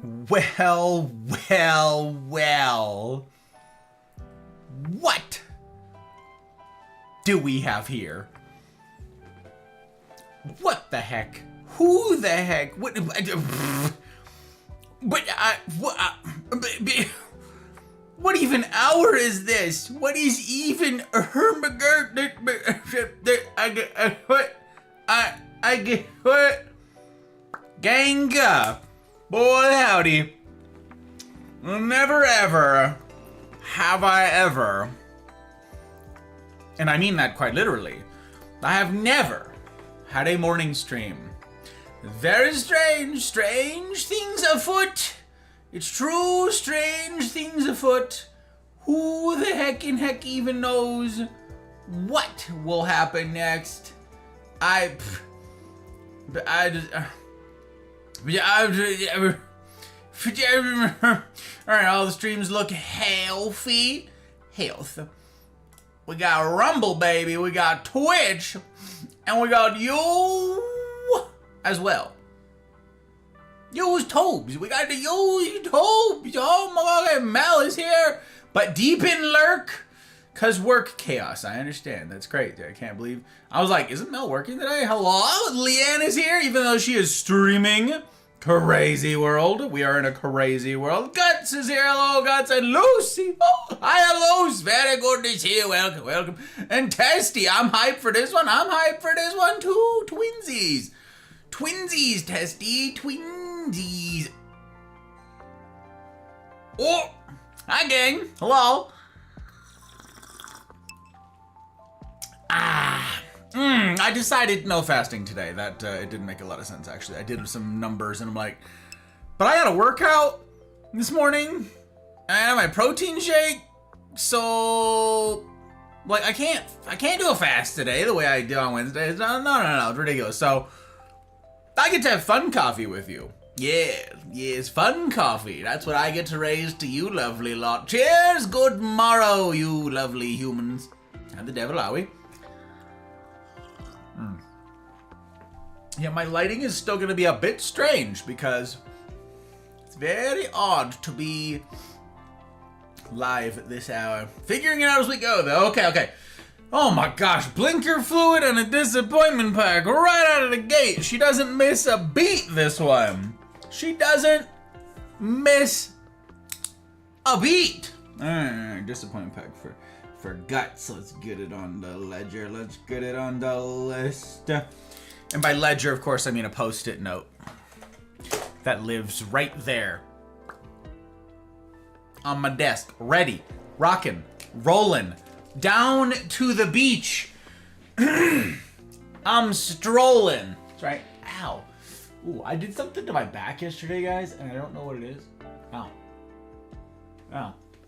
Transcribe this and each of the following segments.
Well, well, well. What do we have here? What the heck? Who the heck? What? What even hour is this? What is even what? Ganga. Boy, howdy. Never ever have I ever, and I mean that quite literally, I have never had a morning stream. Very strange things afoot. It's true, strange things afoot. Who the heck even knows what will happen next? Alright, all the streams look healthy. Health. We got Rumble, baby. We got Twitch. And we got you as well. Use Tobes. We got the use Tobes. Oh my God, Mel is here. But deep in lurk. Cause work chaos. I understand. That's great. I can't believe. I was like, isn't Mel working today? Hello? Leanne is here, even though she is streaming. Crazy world. We are in a crazy world. Guts is here. Hello, Guts. And Lucy. Oh, hi, Lucy. Very good to see you. Welcome, welcome. And Testy. I'm hyped for this one. I'm hyped for this one too. Twinsies. Twinsies, Testy. Twinsies. Oh. Hi, gang. Hello. I decided no fasting today. That it didn't make a lot of sense, actually. I did some numbers and I'm like, but I had a workout this morning and I had my protein shake, so like I can't do a fast today the way I do on Wednesdays. No, it's ridiculous. So I get to have fun coffee with you. Yes, fun coffee. That's what I get to raise to you lovely lot. Cheers, good morrow, you lovely humans. And the devil, are we? Yeah, my lighting is still going to be a bit strange because it's very odd to be live at this hour. Figuring it out as we go, though. Okay. Oh my gosh, blinker fluid and a disappointment pack right out of the gate. She doesn't miss a beat, this one. She doesn't miss a beat. Alright, disappointment pack for Guts. Let's get it on the ledger. Let's get it on the list. And by ledger, of course, I mean a post-it note that lives right there on my desk, ready, rocking, rolling, down to the beach. I'm strolling. That's right. Ow. Ooh, I did something to my back yesterday, guys, and I don't know what it is. Ow.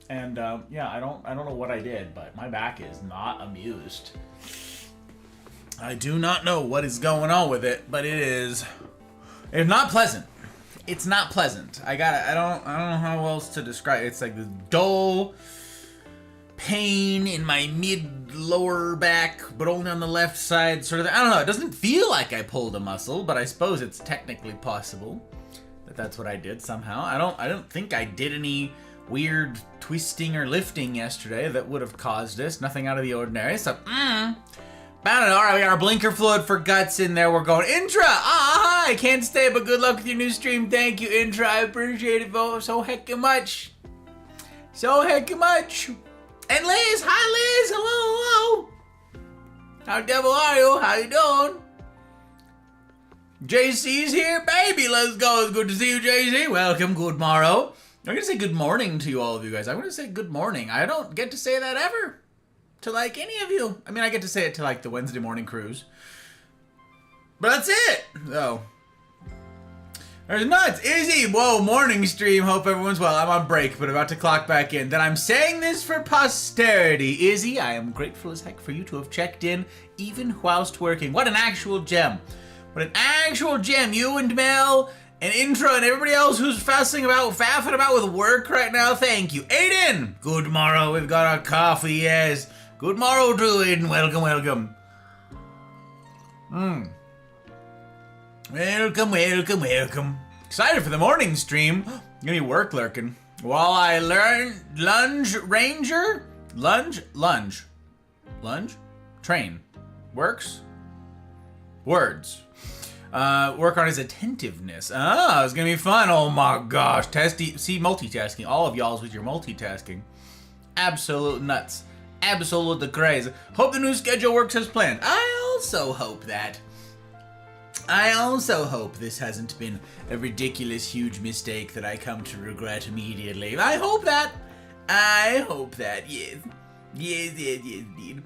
And yeah, I don't know what I did, but my back is not amused. I do not know what is going on with it, but it's not pleasant. It's not pleasant. I don't know how else to describe it. It's like this dull pain in my lower back, but only on the left side, sort of. I don't know. It doesn't feel like I pulled a muscle, but I suppose it's technically possible that that's what I did somehow. I don't think I did any weird twisting or lifting yesterday that would have caused this. Nothing out of the ordinary. So, I don't know. All right, we got our blinker fluid for Guts in there. We're going Intra. Hi. Can't stay, but good luck with your new stream. Thank you, Intra. I appreciate it so heckin' much. So heckin' much. And Liz. Hi, Liz. Hello. How the devil are you? How you doing? JC's here, baby. Let's go. It's good to see you, JC. Welcome. Good morrow. I'm going to say good morning to you, all of you guys. I'm going to say good morning. I don't get to say that ever to, like, any of you. I mean, I get to say it to, like, the Wednesday morning cruise. But that's it. So, there's nuts. Izzy, whoa, morning stream. Hope everyone's well. I'm on break, but about to clock back in. Then I'm saying this for posterity. Izzy, I am grateful as heck for you to have checked in, even whilst working. What an actual gem. What an actual gem. You and Mel and Intro and everybody else who's faffing about with work right now. Thank you. Aiden, good morrow. We've got our coffee, yes. Good morrow, Drew Aiden. Welcome. Welcome. Excited for the morning stream. Gonna be work lurking. While I learn lunge ranger? Lunge? Train. Works? Words. Work on his attentiveness. Ah, it's gonna be fun. Oh my gosh. See, multitasking. All of y'all's with your multitasking. Absolute nuts. Absolute the craze. Hope the new schedule works as planned. I also hope that. I also hope this hasn't been a ridiculous, huge mistake that I come to regret immediately. I hope that. Yes. Yes, indeed.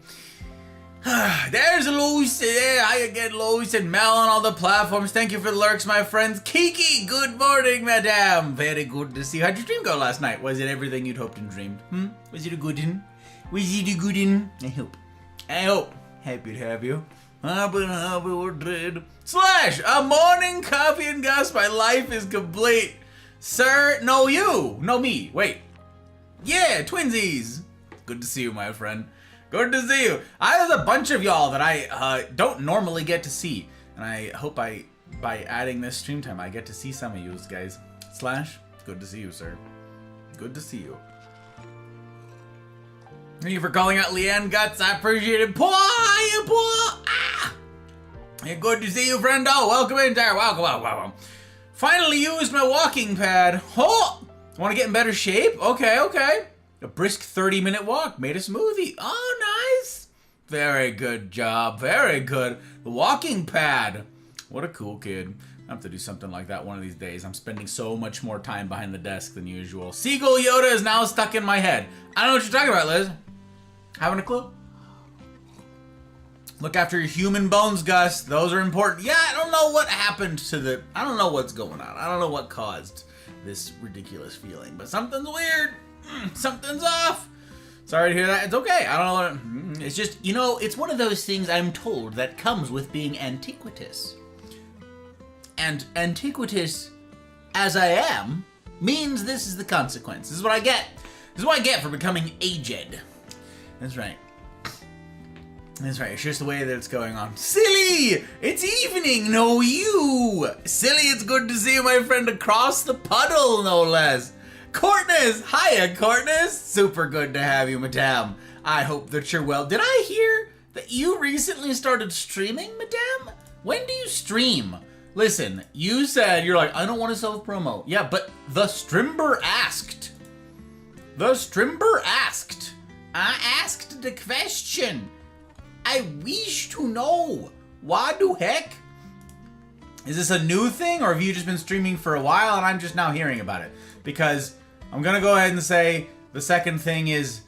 There's Louis there. Hi again, Louis and Mel on all the platforms. Thank you for the lurks, my friends. Kiki, good morning, madame. Very good to see you. How'd your dream go last night? Was it everything you'd hoped and dreamed? Was it a good one? I hope. Happy to have you. Slash, a morning coffee and Gus. My life is complete. Sir, no you. No me. Wait. Yeah, twinsies. Good to see you, my friend. Good to see you. There's a bunch of y'all that I don't normally get to see. And I hope by adding this stream time, I get to see some of you guys. Slash, good to see you, sir. Good to see you. Thank you for calling out Leanne Guts. I appreciate it. Hey, good to see you, friendo. Welcome in there. Welcome. Finally used my walking pad. Oh, want to get in better shape? Okay. A brisk 30-minute walk. Made a smoothie. Oh, nice. Very good job. Very good. The walking pad. What a cool kid. I have to do something like that one of these days. I'm spending so much more time behind the desk than usual. Seagull Yoda is now stuck in my head. I don't know what you're talking about, Liz. Having a clue? Look after your human bones, Gus. Those are important. Yeah, I don't know what happened to I don't know what's going on. I don't know what caused this ridiculous feeling, but something's weird. Something's off. Sorry to hear that. It's okay. I don't know. It's just, it's one of those things I'm told that comes with being antiquitous. And antiquitous, as I am, means this is the consequence. This is what I get. This is what I get for becoming aged. That's right. It's just the way that it's going on. Silly! It's evening, no you! Silly, it's good to see you, my friend, across the puddle, no less. Courtness! Hiya, Courtness! Super good to have you, madame. I hope that you're well. Did I hear that you recently started streaming, madame? When do you stream? Listen, you said, you're like, I don't want to self-promo. Yeah, but the Strimber asked. I asked the question. I wish to know. What the heck? Is this a new thing, or have you just been streaming for a while and I'm just now hearing about it? Because I'm gonna go ahead and say the second thing is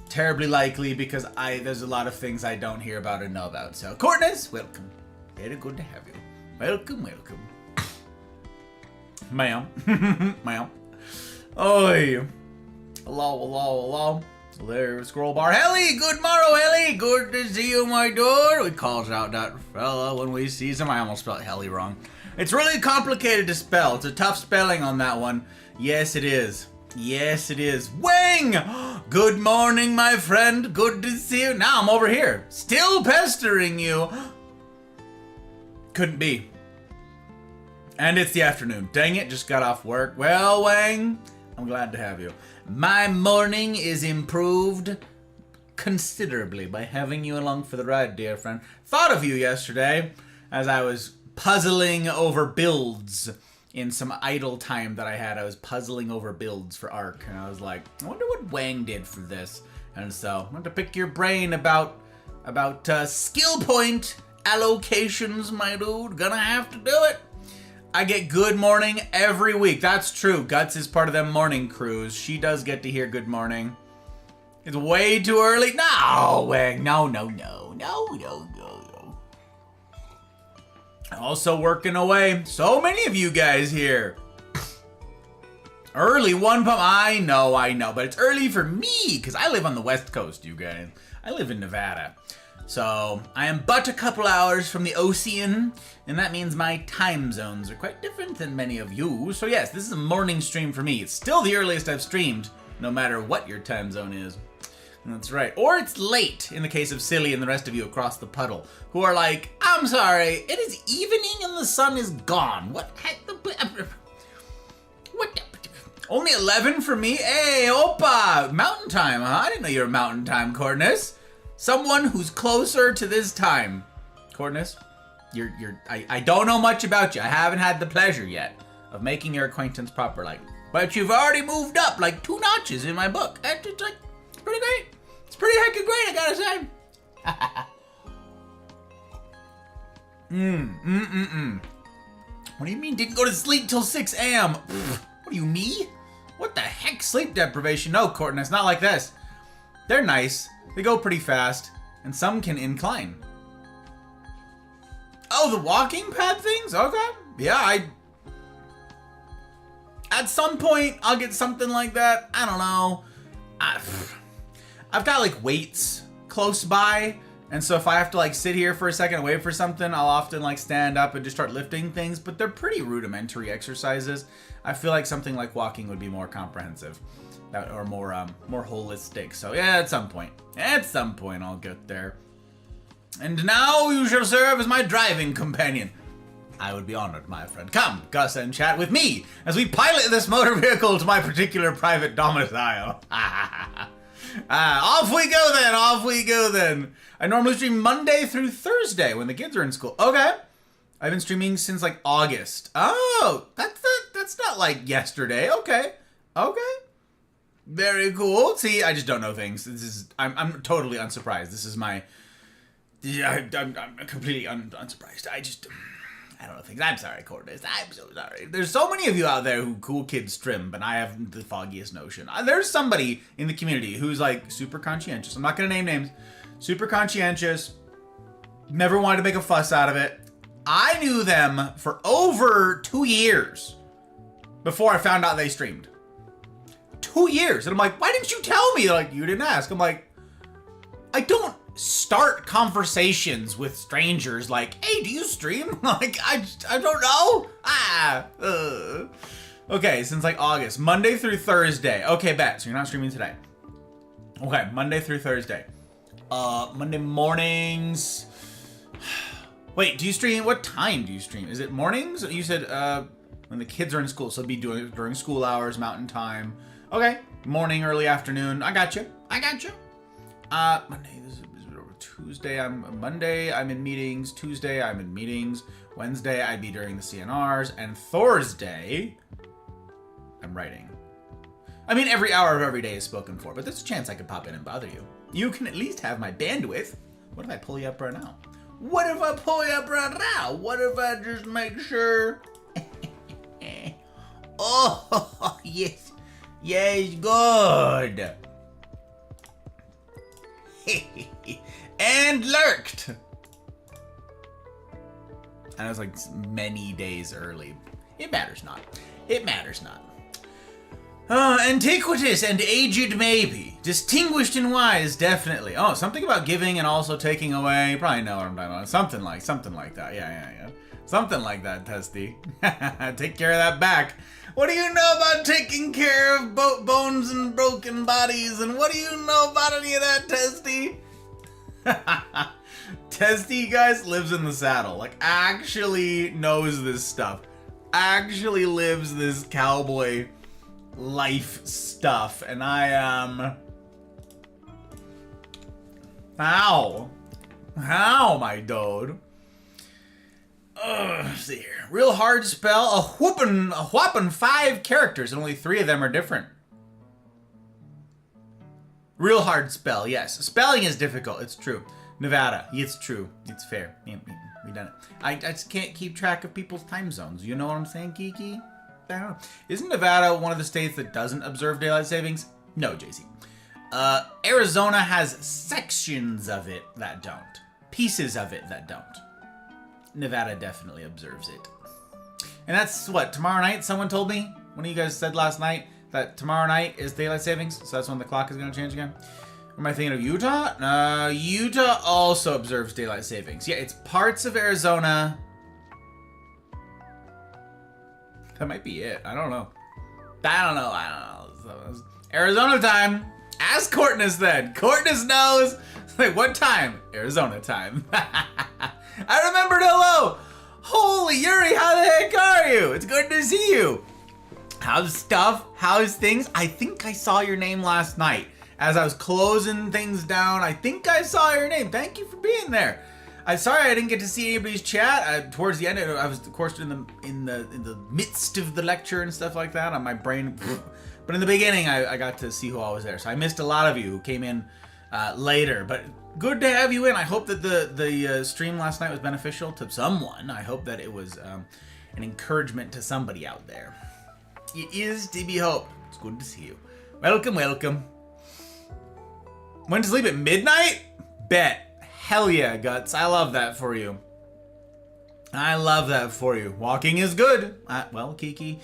terribly likely because there's a lot of things I don't hear about and know about. So, Courtness, welcome. Very good to have you. Welcome. Ma'am. Ma'am. Oi. Hello. There's Scroll Bar. Helly, good morrow, Helly. Good to see you, my dude. We calls out that fella when we see him. I almost spelled Helly wrong. It's really complicated to spell. It's a tough spelling on that one. Yes, it is. Wang! Good morning, my friend. Good to see you. Now I'm over here, still pestering you. Couldn't be. And it's the afternoon. Dang it, just got off work. Well, Wang, I'm glad to have you. My morning is improved considerably by having you along for the ride, dear friend. Thought of you yesterday as I was puzzling over builds in some idle time that I had. I was puzzling over builds for Ark, and I was like, I wonder what Wang did for this. And so I want to pick your brain about skill point allocations, my dude. Gonna have to do it. I get good morning every week. That's true. Guts is part of them morning crews. She does get to hear good morning. It's way too early. No, Wang. No. Also working away. So many of you guys here. Early 1 p.m. I know. But it's early for me because I live on the West Coast, you guys. I live in Nevada. So I am but a couple hours from the ocean, and that means my time zones are quite different than many of you. So yes, this is a morning stream for me. It's still the earliest I've streamed, no matter what your time zone is. That's right. Or it's late, in the case of Silly and the rest of you across the puddle, who are like, I'm sorry, it is evening and the sun is gone. What heck? Only 11 for me? Hey, opa! Mountain time, huh? I didn't know you were mountain time, Courtness. Someone who's closer to this time. Courtness, I don't know much about you. I haven't had the pleasure yet of making your acquaintance properly. But you've already moved up like 2 notches in my book. It's like, it's pretty great. It's pretty heckin' great, I gotta say. What do you mean didn't go to sleep till 6 a.m.? What are you, me? What the heck? Sleep deprivation? No, Courtney, it's not like this. They're nice. They go pretty fast. And some can incline. Oh, the walking pad things? Okay. Yeah, at some point, I'll get something like that. I don't know. I've got like weights close by. And so if I have to like sit here for a second and wait for something, I'll often like stand up and just start lifting things. But they're pretty rudimentary exercises. I feel like something like walking would be more comprehensive. Or more holistic. So yeah, at some point I'll get there. And now you shall serve as my driving companion. I would be honored, my friend. Come, Gus, and chat with me as we pilot this motor vehicle to my particular private domicile. Off we go then. I normally stream Monday through Thursday when the kids are in school. Okay. I've been streaming since like August. Oh, that's not like yesterday. Okay. Very cool. See, I just don't know things. I'm totally unsurprised. This is my... Yeah, I'm completely unsurprised. I don't know things. I'm sorry, Cordes. I'm so sorry. There's so many of you out there who cool kids stream, but I have the foggiest notion. There's somebody in the community who's like super conscientious. I'm not going to name names. Super conscientious. Never wanted to make a fuss out of it. I knew them for over 2 years before I found out they streamed. 2 years. And I'm like, why didn't you tell me? They're like, you didn't ask. I'm like, I don't start conversations with strangers like, hey, do you stream? Like, I don't know. Okay, since like August. Monday through Thursday. Okay, bet. So you're not streaming today. Okay, Monday through Thursday. Monday mornings. Wait, do you stream? What time do you stream? Is it mornings? You said when the kids are in school, so it'd be doing it during school hours, mountain time. Okay, morning, early afternoon. I got you. Monday, this is Tuesday. Monday, I'm in meetings. Tuesday, I'm in meetings. Wednesday, I'd be during the CNRs. And Thursday, I'm writing. I mean, every hour of every day is spoken for, but there's a chance I could pop in and bother you. You can at least have my bandwidth. What if I pull you up right now? What if I just make sure? Oh, yes. Yes, good. And lurked. And I was like many days early. It matters not. Antiquitous and aged maybe. Distinguished and wise, definitely. Oh, something about giving and also taking away. You probably know what I'm talking about. Something like that. Yeah. Something like that, Testy. Take care of that back. What do you know about taking care of bones and broken bodies? And what do you know about any of that, Testy? Testy, guys, lives in the saddle. Like, actually knows this stuff. Actually lives this cowboy life stuff. And I am... How, my dude? Let's see here. Real hard spell. A whopping 5 characters, and only 3 of them are different. Real hard spell, yes. Spelling is difficult, it's true. Nevada, it's true. It's fair. We done it. I just can't keep track of people's time zones. You know what I'm saying, Kiki? I don't know. Isn't Nevada one of the states that doesn't observe daylight savings? No, JC. Arizona has sections of it that don't. Pieces of it that don't. Nevada definitely observes it. And that's what, tomorrow night? Someone told me, one of you guys said last night, that tomorrow night is daylight savings, so that's when the clock is going to change again. Or am I thinking of Utah? Utah also observes daylight savings. Yeah, it's parts of Arizona. That might be it. I don't know. So, Arizona time. Ask Courtness then. Courtness knows. Like, what time? Arizona time. I remembered hello. Holy Yuri, how the heck are you? It's good to see you. How's stuff? How's things? I think I saw your name last night. As I was closing things down, I think I saw your name. Thank you for being there. I'm sorry I didn't get to see anybody's chat. Towards the end, I was, of course, in the midst of the lecture and stuff like that on my brain. But in the beginning, I got to see who all was there. So I missed a lot of you who came in later. But good to have you in. I hope that the stream last night was beneficial to someone. I hope that it was an encouragement to somebody out there. It is to be hoped. It's good to see you. Welcome, welcome. Went to sleep at midnight? Bet. Hell yeah, Guts. I love that for you. I love that for you. Walking is good. Well, Kiki,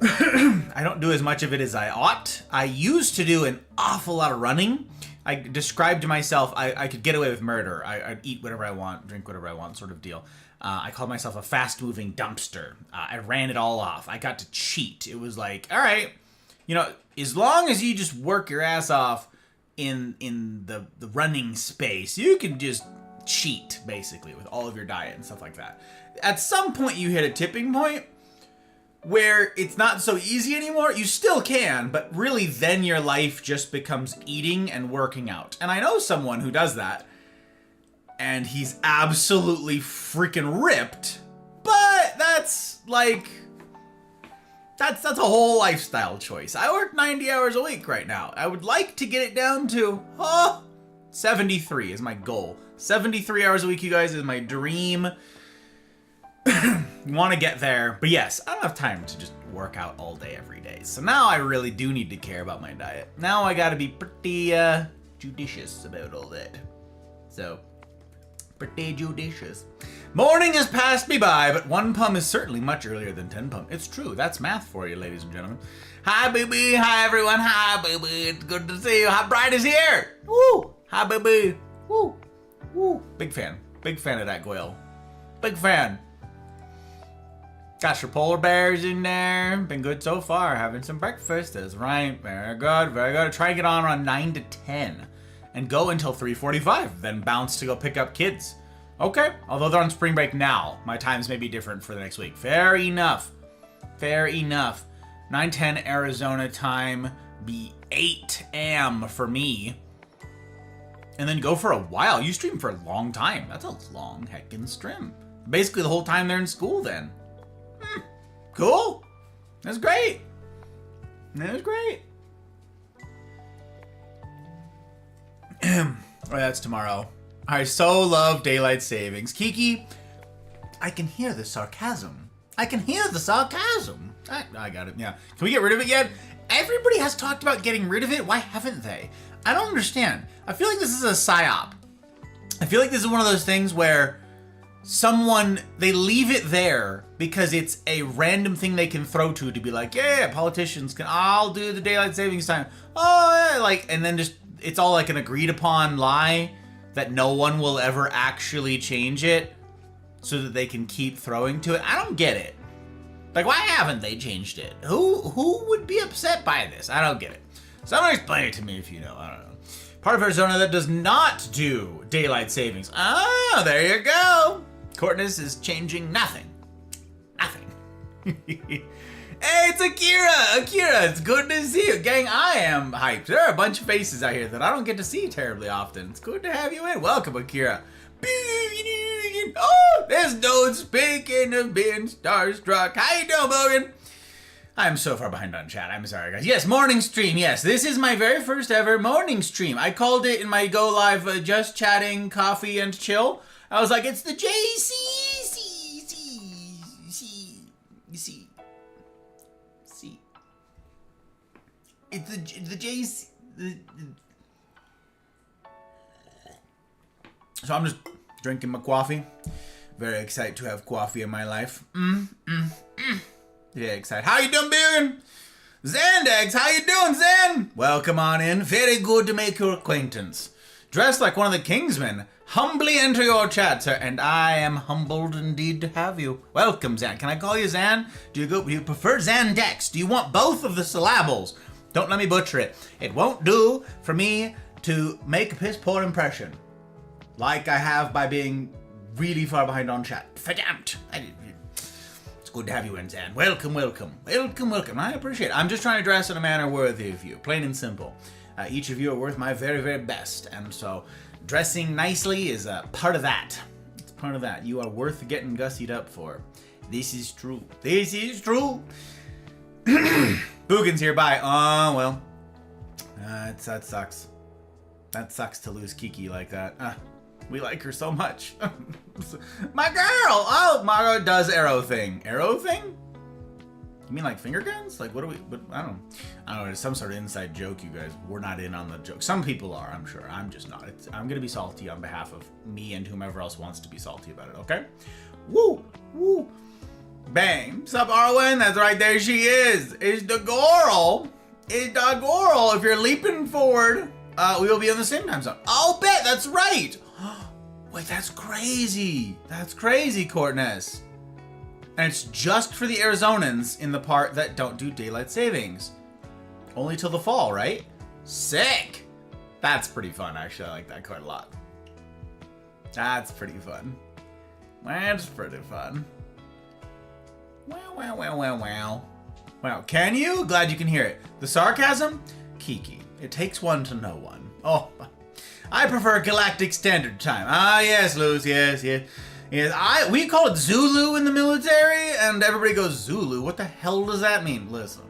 I don't do as much of it as I ought. I used to do an awful lot of running. I described to myself I could get away with murder. I'd eat whatever I want, drink whatever I want, sort of deal. I called myself a fast-moving dumpster. I ran it all off. I got to cheat. It was like, all right, you know, as long as you just work your ass off in the running space, you can just cheat, basically, with all of your diet and stuff like that. At some point, you hit a tipping point where it's not so easy anymore. You still can, but really then your life just becomes eating and working out. And I know someone who does that, and he's absolutely freaking ripped, but that's like, that's a whole lifestyle choice. I work 90 hours a week right now. I would like to get it down to 73 is my goal. 73 hours a week, you guys, is my dream. You want to get there, but yes, I don't have time to just work out all day every day. So now I really do need to care about my diet. Now I gotta be pretty judicious about all that. So, pretty judicious. Morning has passed me by, but 1 pum is certainly much earlier than 10 pum. It's true. That's math for you, ladies and gentlemen. Hi, baby. Hi, everyone. Hi, baby. It's good to see you. Hi, Bride is here. Woo. Hi, baby. Woo. Woo. Big fan. Big fan of that Goyle. Big fan. Got your polar bears in there. Been good so far. Having some breakfast. That's right. Very good. Very good. Try to get on around 9 to 10. And go until 3:45. Then bounce to go pick up kids. Okay. Although they're on spring break now. My times may be different for the next week. Fair enough. Fair enough. 9:10 Arizona time. Be 8 a.m. for me. And then go for a while. You stream for a long time. That's a long heckin' stream. Basically the whole time they're in school then. Cool. That's great. That's great. Oh, that's tomorrow. I so love daylight savings. Kiki, I can hear the sarcasm. I can hear the sarcasm. I got it, yeah. Can we get rid of it yet? Everybody has talked about getting rid of it. Why haven't they? I don't understand. I feel like this is a psyop. I feel like this is one of those things where they leave it there because it's a random thing they can throw to be like, yeah, politicians I'll do the daylight savings time. Oh, yeah, like, and then just, it's all like an agreed upon lie that no one will ever actually change it so that they can keep throwing to it. I don't get it. Like, why haven't they changed it? Who would be upset by this? I don't get it. Someone explain it to me if you know. I don't know. Part of Arizona that does not do daylight savings. Oh, there you go. Courtness is changing nothing. Nothing. Hey, it's Akira! Akira, it's good to see you. Gang, I am hyped. There are a bunch of faces out here that I don't get to see terribly often. It's good to have you in. Welcome, Akira. Oh, there's no speaking of being starstruck. How you doing, Bogan? I'm so far behind on chat. I'm sorry, guys. Yes, morning stream. Yes, this is my very first ever morning stream. I called it in my go live just chatting, coffee, and chill. I was like, it's the JCC. It's the JC. So I'm just drinking my coffee. Very excited to have coffee in my life. Yeah, excited. How you doing, Billion? Zandex, how you doing, Zan? Welcome on in. Very good to make your acquaintance. Dressed like one of the Kingsmen. Humbly enter your chat, sir, and I am humbled indeed to have you. Welcome, Zan. Can I call you Zan? Do you prefer Zandex? Do you want both of the syllables? Don't let me butcher it. It won't do for me to make a piss poor impression, like I have by being really far behind on chat. Verdammt. It's good to have you in, Zan. Welcome, welcome. Welcome, welcome. I appreciate it. I'm just trying to dress in a manner worthy of you. Plain and simple. Each of you are worth my very, very best. And so dressing nicely is a part of that. It's part of that. You are worth getting gussied up for. This is true. This is true. Boogan's here. Bye. Oh, well. That sucks. That sucks to lose Kiki like that. We like her so much. My girl! Oh, Mara does arrow thing. Arrow thing? You mean like finger guns? Like what are we, I don't know, it's some sort of inside joke, you guys. We're not in on the joke. Some people are, I'm sure. I'm just not. I'm gonna be salty on behalf of me and whomever else wants to be salty about it, okay? Woo! Woo! Bang! Sup, Arwen? That's right, there she is! It's the girl! It's the girl! If you're leaping forward, we will be on the same time zone. I'll bet, that's right! Wait, that's crazy! That's crazy, Courtness. And it's just for the Arizonans in the part that don't do daylight savings. Only till the fall, right? Sick! That's pretty fun, actually. I like that quite a lot. That's pretty fun. That's pretty fun. Wow, wow, wow, wow, wow. Wow, can you? Glad you can hear it. The sarcasm? Kiki. It takes one to know one. Oh, I prefer Galactic Standard Time. Ah, yes, Luz, yes, yes. Yes, we call it Zulu in the military, and everybody goes, Zulu? What the hell does that mean? Listen,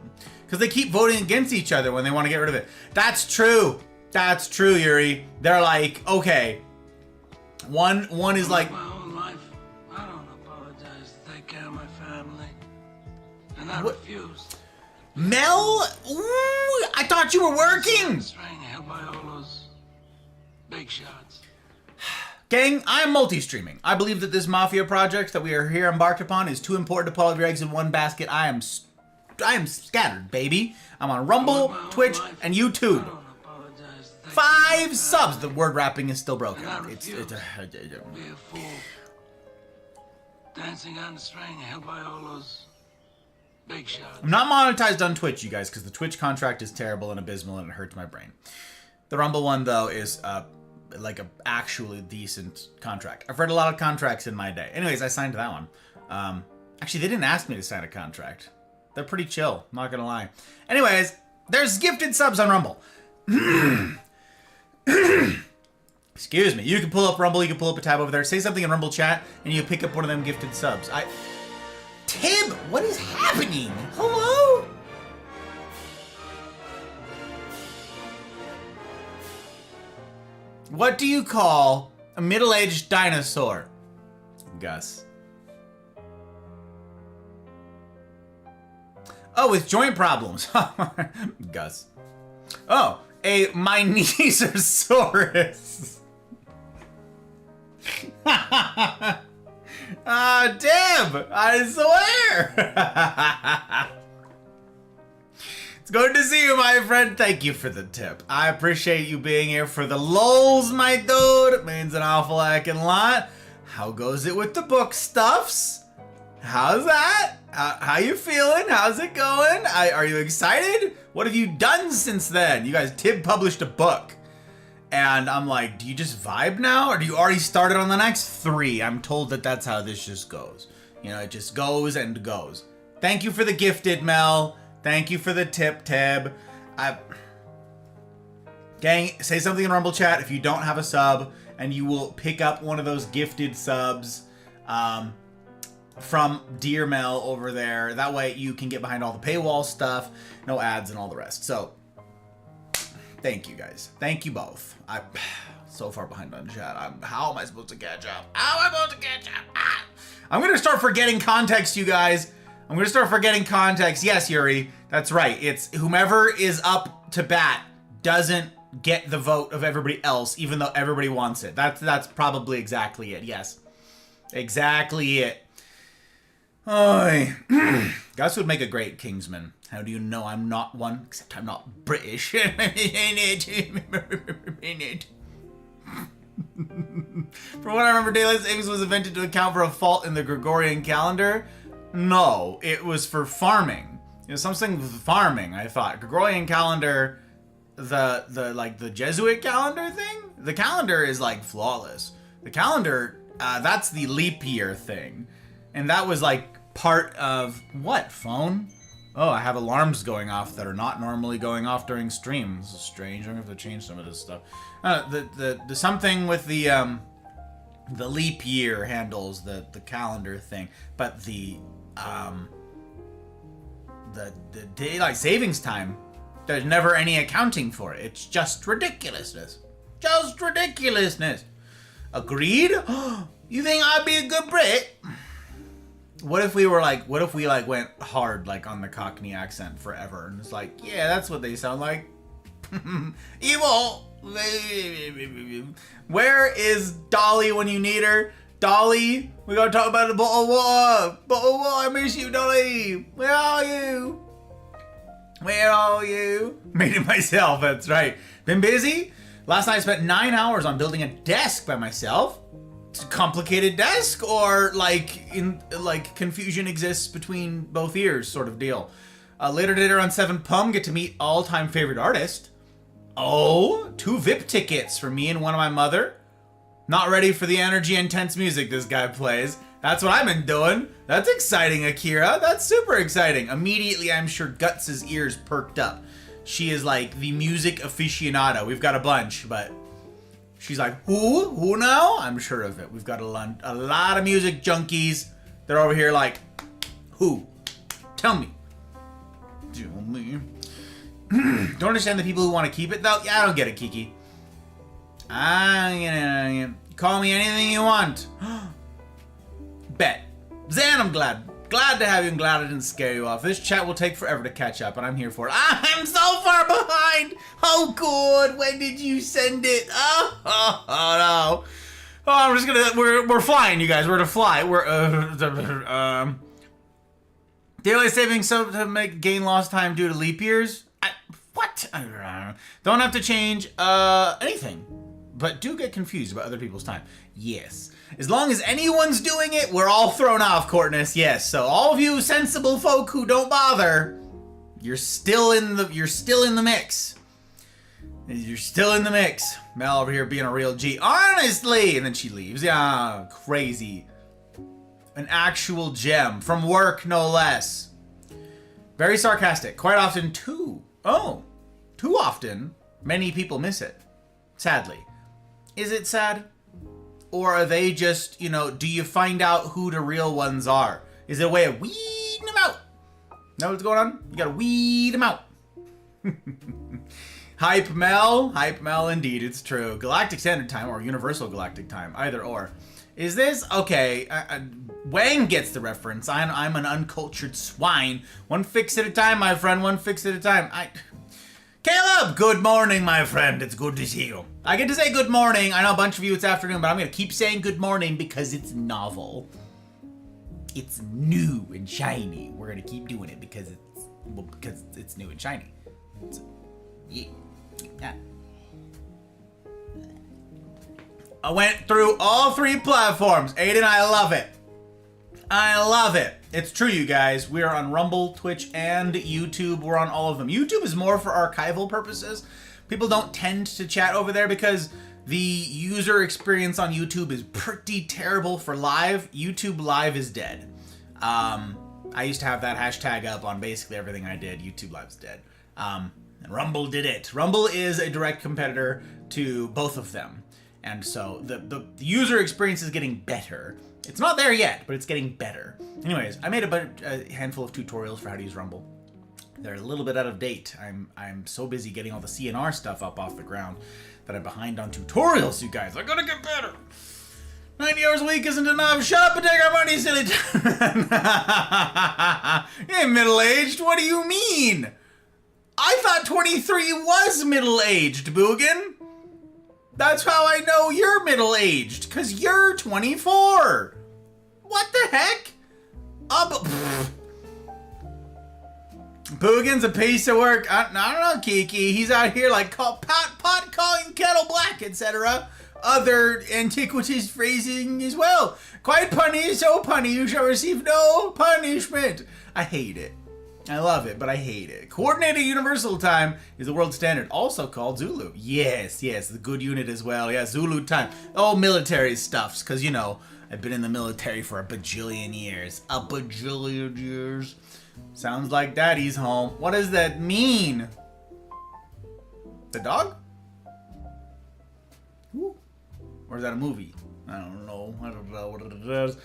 because they keep voting against each other when they want to get rid of it. That's true. That's true, Yuri. They're like, okay, one is like... My own life, I don't apologize to take care of my family. And I refuse. Mel? Ooh, I thought you were working! Trying to help by all those big shots. Gang, I am multi-streaming. I believe that this Mafia project that we are here embarked upon is too important to put all of your eggs in one basket. I am scattered, baby. I'm on Rumble, Twitch, and YouTube. 5 subs. The word wrapping is still broken. It's be a fool. Dancing on the string, held by all those big shots. I'm not monetized on Twitch, you guys, because the Twitch contract is terrible and abysmal and it hurts my brain. The Rumble one, though, is like a actually decent contract. I've read a lot of contracts in my day. Anyways, I signed that one. Actually, they didn't ask me to sign a contract. They're pretty chill, not gonna lie. Anyways, there's gifted subs on Rumble. Excuse me. You can pull up Rumble, you can pull up a tab over there, say something in Rumble chat, and you pick up one of them gifted subs. Tim, what is happening? Hello? What do you call a middle-aged dinosaur? Gus. Oh, with joint problems. Gus. Oh, a Minosaurus. Deb, I swear. It's good to see you, my friend. Thank you for the tip. I appreciate you being here for the lulz, my dude. It means an awful heckin' lot. How goes it with the book stuffs? How's that? How you feeling? How's it going? Are you excited? What have you done since then? You guys, Tib published a book. And I'm like, do you just vibe now? Or do you already started on the next 3? I'm told that that's how this just goes. You know, it just goes and goes. Thank you for the gifted, Mel. Thank you for the tip, Tib. Gang, say something in Rumble chat if you don't have a sub, and you will pick up one of those gifted subs from Dear Mel over there. That way you can get behind all the paywall stuff, no ads and all the rest. So, thank you guys. Thank you both. I'm so far behind on chat. How am I supposed to catch up? How am I supposed to catch up? I'm going to start forgetting context, you guys. I'm going to start forgetting context. Yes, Yuri, that's right. It's whomever is up to bat doesn't get the vote of everybody else, even though everybody wants it. That's probably exactly it. Yes. Exactly it. Oy. Gus would make a great Kingsman. How do you know I'm not one? Except I'm not British. From what I remember, daylight savings was invented to account for a fault in the Gregorian calendar. No, it was for farming. It was something with farming, I thought. Gregorian calendar, the Jesuit calendar thing? The calendar is like flawless. The calendar, that's the leap year thing. And that was like part of what phone? Oh, I have alarms going off that are not normally going off during streams. This is strange. I'm gonna have to change some of this stuff. The something with the leap year handles the calendar thing, but the daylight savings time, there's never any accounting for it. It's just ridiculousness. Just ridiculousness. Agreed? You think I'd be a good Brit? What if we went hard like on the Cockney accent forever and it's like, yeah, that's what they sound like. Evil. Where is Dolly when you need her? Dolly, we gotta talk about the bottle of water. Bottle of water, I miss you, Dolly. Where are you? Where are you? Made it myself, that's right. Been busy? Last night I spent 9 hours on building a desk by myself. It's a complicated desk, or confusion exists between both ears sort of deal. Later today on 7 Pum, get to meet all-time favorite artist. Oh, 2 VIP tickets for me and one of my mother. Not ready for the energy intense music this guy plays. That's what I've been doing. That's exciting, Akira. That's super exciting. Immediately, I'm sure Guts' ears perked up. She is like the music aficionado. We've got a bunch, but she's like, who? Who now? I'm sure of it. We've got a lot of music junkies. They're over here like, who? Tell me. Tell me. Don't understand the people who want to keep it, though. Yeah, I don't get it, Kiki. Call me anything you want. Bet. Zan, I'm glad to have you and glad I didn't scare you off. This chat will take forever to catch up, and I'm here for it. I'm so far behind. Oh, good. When did you send it? Oh no. Oh, I'm just gonna. We're flying, you guys. We're to fly. Daylight savings so to gain lost time due to leap years. What? Don't have to change anything, but do get confused about other people's time. Yes. As long as anyone's doing it, we're all thrown off, Courtness. Yes. So all of you sensible folk who don't bother, you're still in the mix. You're still in the mix. Mel over here being a real G. Honestly, and then she leaves. Yeah, crazy. An actual gem from work, no less. Very sarcastic. Quite often too often, many people miss it. Sadly. Is it sad? Or are they just, do you find out who the real ones are? Is it a way of weeding them out? Know what's going on? You gotta weed them out. Hype Mel, indeed, it's true. Galactic Standard Time or Universal Galactic Time, either or. Is this? Okay, Wang gets the reference. I'm an uncultured swine. One fix at a time, my friend, one fix at a time. Caleb, good morning, my friend. It's good to see you. I get to say good morning. I know a bunch of you it's afternoon, but I'm going to keep saying good morning because it's novel. It's new and shiny. We're going to keep doing it because it's new and shiny. Yeah. I went through all 3 platforms. Aiden, I love it. I love it. It's true, you guys. We are on Rumble, Twitch, and YouTube. We're on all of them. YouTube is more for archival purposes. People don't tend to chat over there because the user experience on YouTube is pretty terrible for live. YouTube Live is dead. I used to have that hashtag up on basically everything I did. YouTube Live's dead. And Rumble did it. Rumble is a direct competitor to both of them. And so the user experience is getting better. It's not there yet, but it's getting better. Anyways, I made a handful of tutorials for how to use Rumble. They're a little bit out of date. I'm so busy getting all the CNR stuff up off the ground that I'm behind on tutorials, you guys. I gotta get better. 90 hours a week isn't enough. Shut up and take our money, silly. You ain't middle-aged. What do you mean? I thought 23 was middle-aged, Boogan. That's how I know you're middle-aged, because you're 24. What the heck? Boogan's a piece of work. I don't know, Kiki. He's out here like pot calling kettle black, etc. Other antiquities phrasing as well. Quite punny, so punny, you shall receive no punishment. I hate it. I love it, but I hate it. Coordinated Universal Time is the world standard, also called Zulu. Yes, the good unit as well. Yeah, Zulu time. Oh, military stuffs, because, you know, I've been in the military for a bajillion years. A bajillion years. Sounds like daddy's home. What does that mean? The dog? Ooh. Or is that a movie? I don't know. I don't know what it is.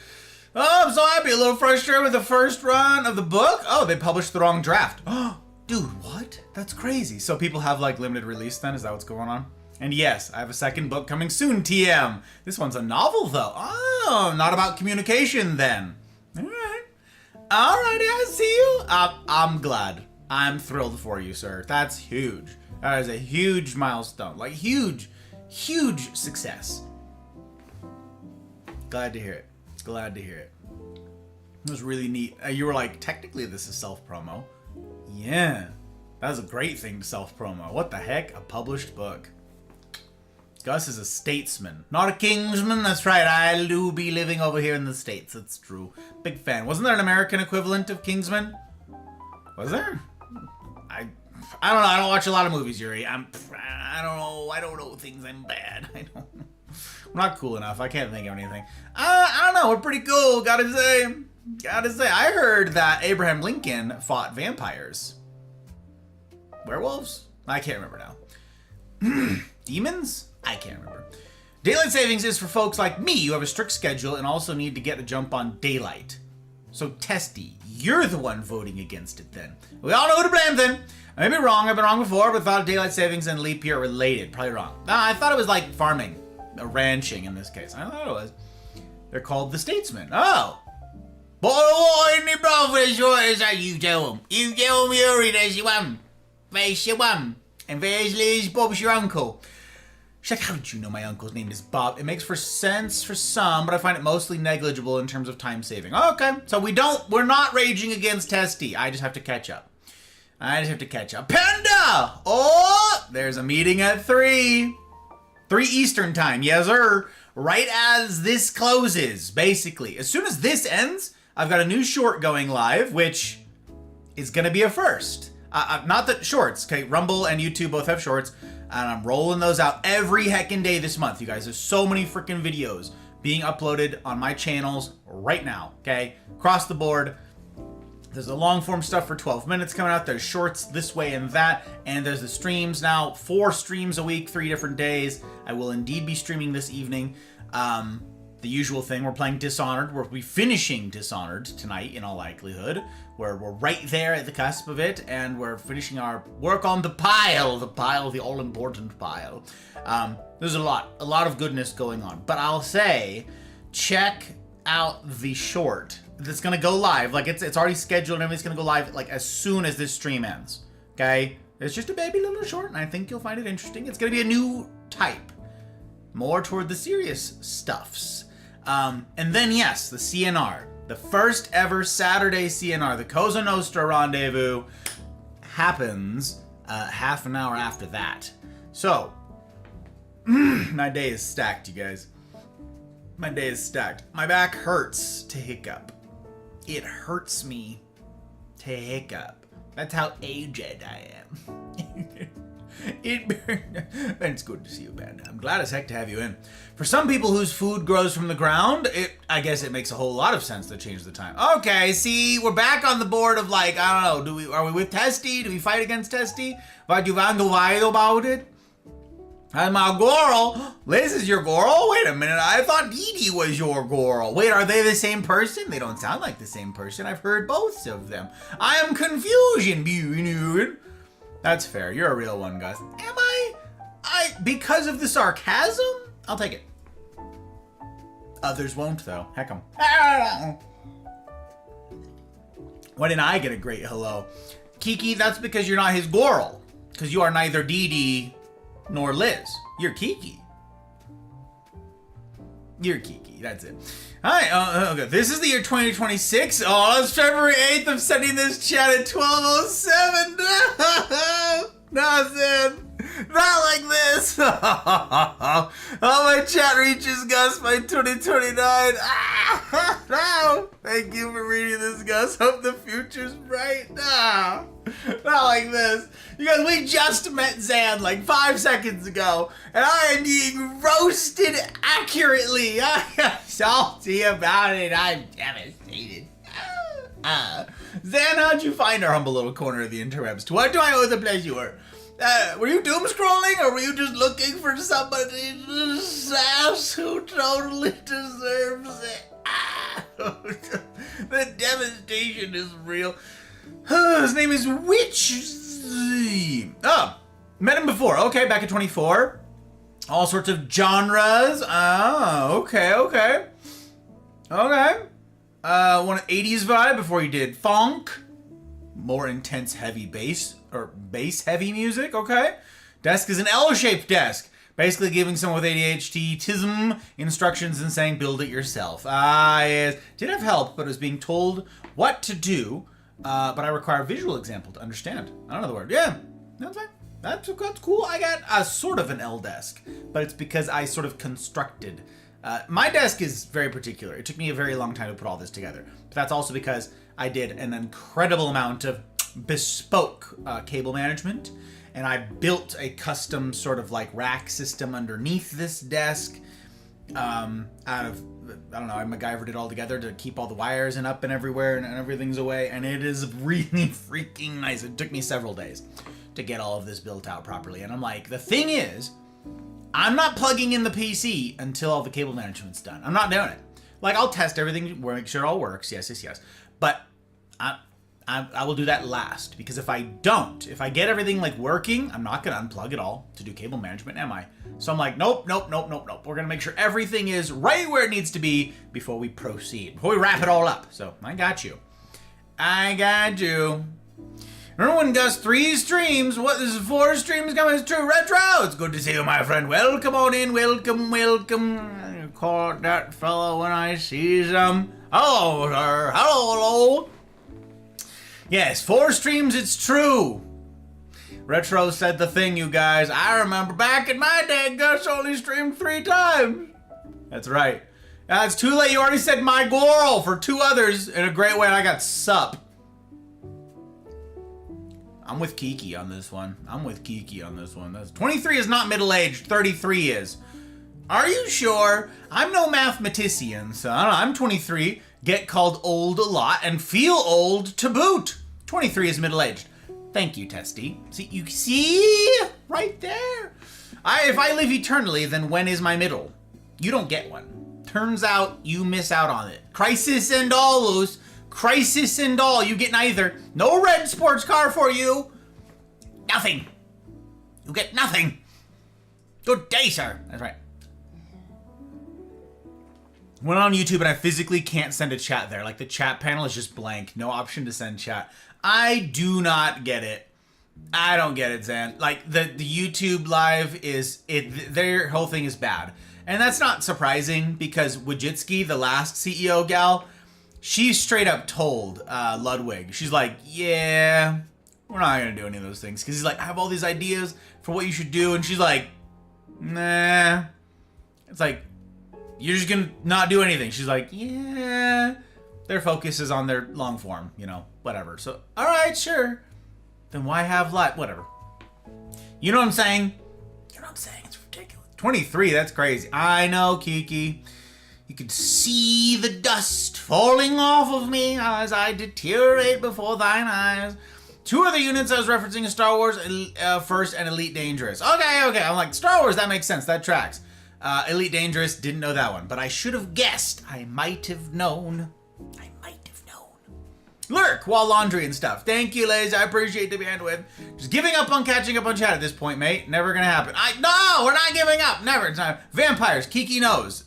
Oh, I'm so happy. A little frustrated with the first run of the book. Oh, they published the wrong draft. Oh, dude, what? That's crazy. So people have like limited release then? Is that what's going on? And yes, I have a second book coming soon, TM. This one's a novel though. Oh, not about communication then. All right. Alrighty, I see you. I'm glad. I'm thrilled for you, sir. That's huge. That is a huge milestone. Like huge success. Glad to hear it. Glad to hear it. It was really neat. You were like, technically this is self-promo. Yeah. That was a great thing to self-promo. What the heck? A published book. Gus is a statesman, not a kingsman. That's right. I do be living over here in the States. That's true. Big fan. Wasn't there an American equivalent of Kingsman? Was there? I don't know. I don't watch a lot of movies, Yuri. I don't know. I don't know things. I'm bad. I'm not cool enough. I can't think of anything. I don't know. We're pretty cool. Gotta say. I heard that Abraham Lincoln fought vampires. Werewolves? I can't remember now. Demons? I can't remember. Daylight savings is for folks like me who have a strict schedule and also need to get a jump on daylight. So, Testy, you're the one voting against it then. We all know who to blame then. I may be wrong. I've been wrong before, but thought daylight savings and leap year are related. Probably wrong. No, I thought it was like farming. Ranching in this case. I thought it was. They're called the statesmen. Oh. Boy, any brother, sure is that you tell them. You tell them, Yuri, there's your one. There's your one. And there's Liz, Bob's your uncle. She's like, how did you know my uncle's name is Bob? It makes for sense for some, but I find it mostly negligible in terms of time saving. Okay, so we're not raging against Testy. I just have to catch up. Panda! Oh, there's a meeting at 3. 3 Eastern time, yes sir. Right as this closes, basically. As soon as this ends, I've got a new short going live, which is gonna be a first. Not that shorts, okay? Rumble and YouTube both have shorts, and I'm rolling those out every heckin' day this month, you guys. There's so many freaking videos being uploaded on my channels right now, okay? Across the board. There's the long form stuff for 12 minutes coming out. There's shorts this way and that. And there's the streams now. 4 streams a week, 3 different days. I will indeed be streaming this evening. The usual thing, we're playing Dishonored. We'll be finishing Dishonored tonight in all likelihood. We're right there at the cusp of it. And we're finishing our work on the pile. The all-important pile. There's a lot of goodness going on. But I'll say, check out the short that's gonna go live. Like it's already scheduled and everything's gonna go live like as soon as this stream ends. Okay? It's just a baby little short and I think you'll find it interesting. It's gonna be a new type. More toward the serious stuffs. And then yes, the CNR. The first ever Saturday CNR, the Cosa Nostra Rendezvous, happens half an hour after that. So, my day is stacked, you guys. My day is stacked. My back hurts to hiccup. It hurts me to hiccup. That's how aged I am. It's good to see you, Panda. I'm glad as heck to have you in. For some people whose food grows from the ground, I guess it makes a whole lot of sense to change the time. Okay, see, we're back on the board of like, I don't know, are we with Testy? Do we fight against Testy? What you want to fight about it? I'm my Goral. Liz is your Goral? Wait a minute, I thought Dee Dee was your Goral. Wait, are they the same person? They don't sound like the same person. I've heard both of them. I am confusion. That's fair. You're a real one, Gus. Am I? Because of the sarcasm? I'll take it. Others won't, though. Heck 'em. Why didn't I get a great hello? Kiki, that's because you're not his Goral. Because you are neither Dee Dee nor Liz. You're Kiki. You're Kiki. That's it. Hi. Okay. This is the year 2026. Oh, it's February 8th. I'm sending this chat at 12:07. No, Sid. Not like this. Gus. Oh, my chat reaches Gus by 2029. No. Thank you for reading this, Gus. Hope the future's bright. No. Not like this. You guys, we just met Zan like 5 seconds ago, and I am being roasted accurately. I am salty about it. I'm devastated. Zan, how'd you find our humble little corner of the interwebs? To what do I owe the pleasure? Were you doom scrolling, or were you just looking for somebody to sass who totally deserves it? The devastation is real. His name is Witch. Oh, met him before. Okay, back at 24. All sorts of genres. Oh, okay. Okay. One 80s vibe before he did funk. More intense heavy bass, or bass heavy music, okay? Desk is an L-shaped desk. Basically giving someone with ADHD instructions and saying build it yourself. Yes. Did have help, but was being told what to do, but I require a visual example to understand. I don't know the word. Yeah, that's fine. That's cool. I got a sort of an L desk, but it's because I sort of constructed. My desk is very particular. It took me a very long time to put all this together. But that's also because I did an incredible amount of bespoke cable management, and I built a custom sort of like rack system underneath this desk out of, I don't know, I MacGyvered it all together to keep all the wires and up and everywhere and everything's away, and it is really freaking nice. It took me several days to get all of this built out properly, and I'm like, the thing is, I'm not plugging in the PC until all the cable management's done. I'm not doing it. Like, I'll test everything, make sure it all works, yes. But I will do that last, because if I get everything like working, I'm not gonna unplug it all to do cable management, am I? So I'm like, nope. We're gonna make sure everything is right where it needs to be before we proceed, before we wrap it all up. So I got you. Remember when Gus 3 streams? What, this is 4 streams coming to Retro? It's good to see you, my friend. Welcome on in. Welcome. I caught that fellow when I sees him. Hello, sir. Hello. Yes, 4 streams, it's true. Retro said the thing, you guys. I remember back in my day, Gus only streamed 3 times. That's right. It's too late. You already said my girl for 2 others in a great way, and I got sup. I'm with Kiki on this one. That's 23 is not middle-aged. 33 is. Are you sure? I'm no mathematician, so I don't know. I'm 23, get called old a lot, and feel old to boot. 23 is middle-aged. Thank you, Testy. See? Right there. If I live eternally, then when is my middle? You don't get one. Turns out you miss out on it. Crisis and all, Luz. Crisis and all. You get neither. No red sports car for you. Nothing. You get nothing. Good day, sir. That's right. Went on YouTube and I physically can't send a chat there. Like, the chat panel is just blank. No option to send chat. I do not get it. I don't get it, Zan. Like, the YouTube live their whole thing is bad. And that's not surprising, because Wojcicki, the last CEO gal, she straight up told Ludwig, she's like, yeah, we're not going to do any of those things. Because he's like, I have all these ideas for what you should do. And she's like, nah. It's like, you're just going to not do anything. She's like, yeah. Their focus is on their long form, whatever. So, all right, sure. Then why have live? Whatever. You know what I'm saying? It's ridiculous. 23, that's crazy. I know, Kiki. You could see the dust falling off of me as I deteriorate before thine eyes. 2 other units I was referencing in Star Wars first and Elite Dangerous. Okay. I'm like, Star Wars, that makes sense. That tracks. Elite Dangerous, didn't know that one. But I should have guessed. I might have known. Lurk while laundry and stuff. Thank you, Lays. I appreciate the bandwidth. Just giving up on catching up on chat at this point, mate. Never gonna happen. No, we're not giving up. Never. It's not. Vampires. Kiki knows.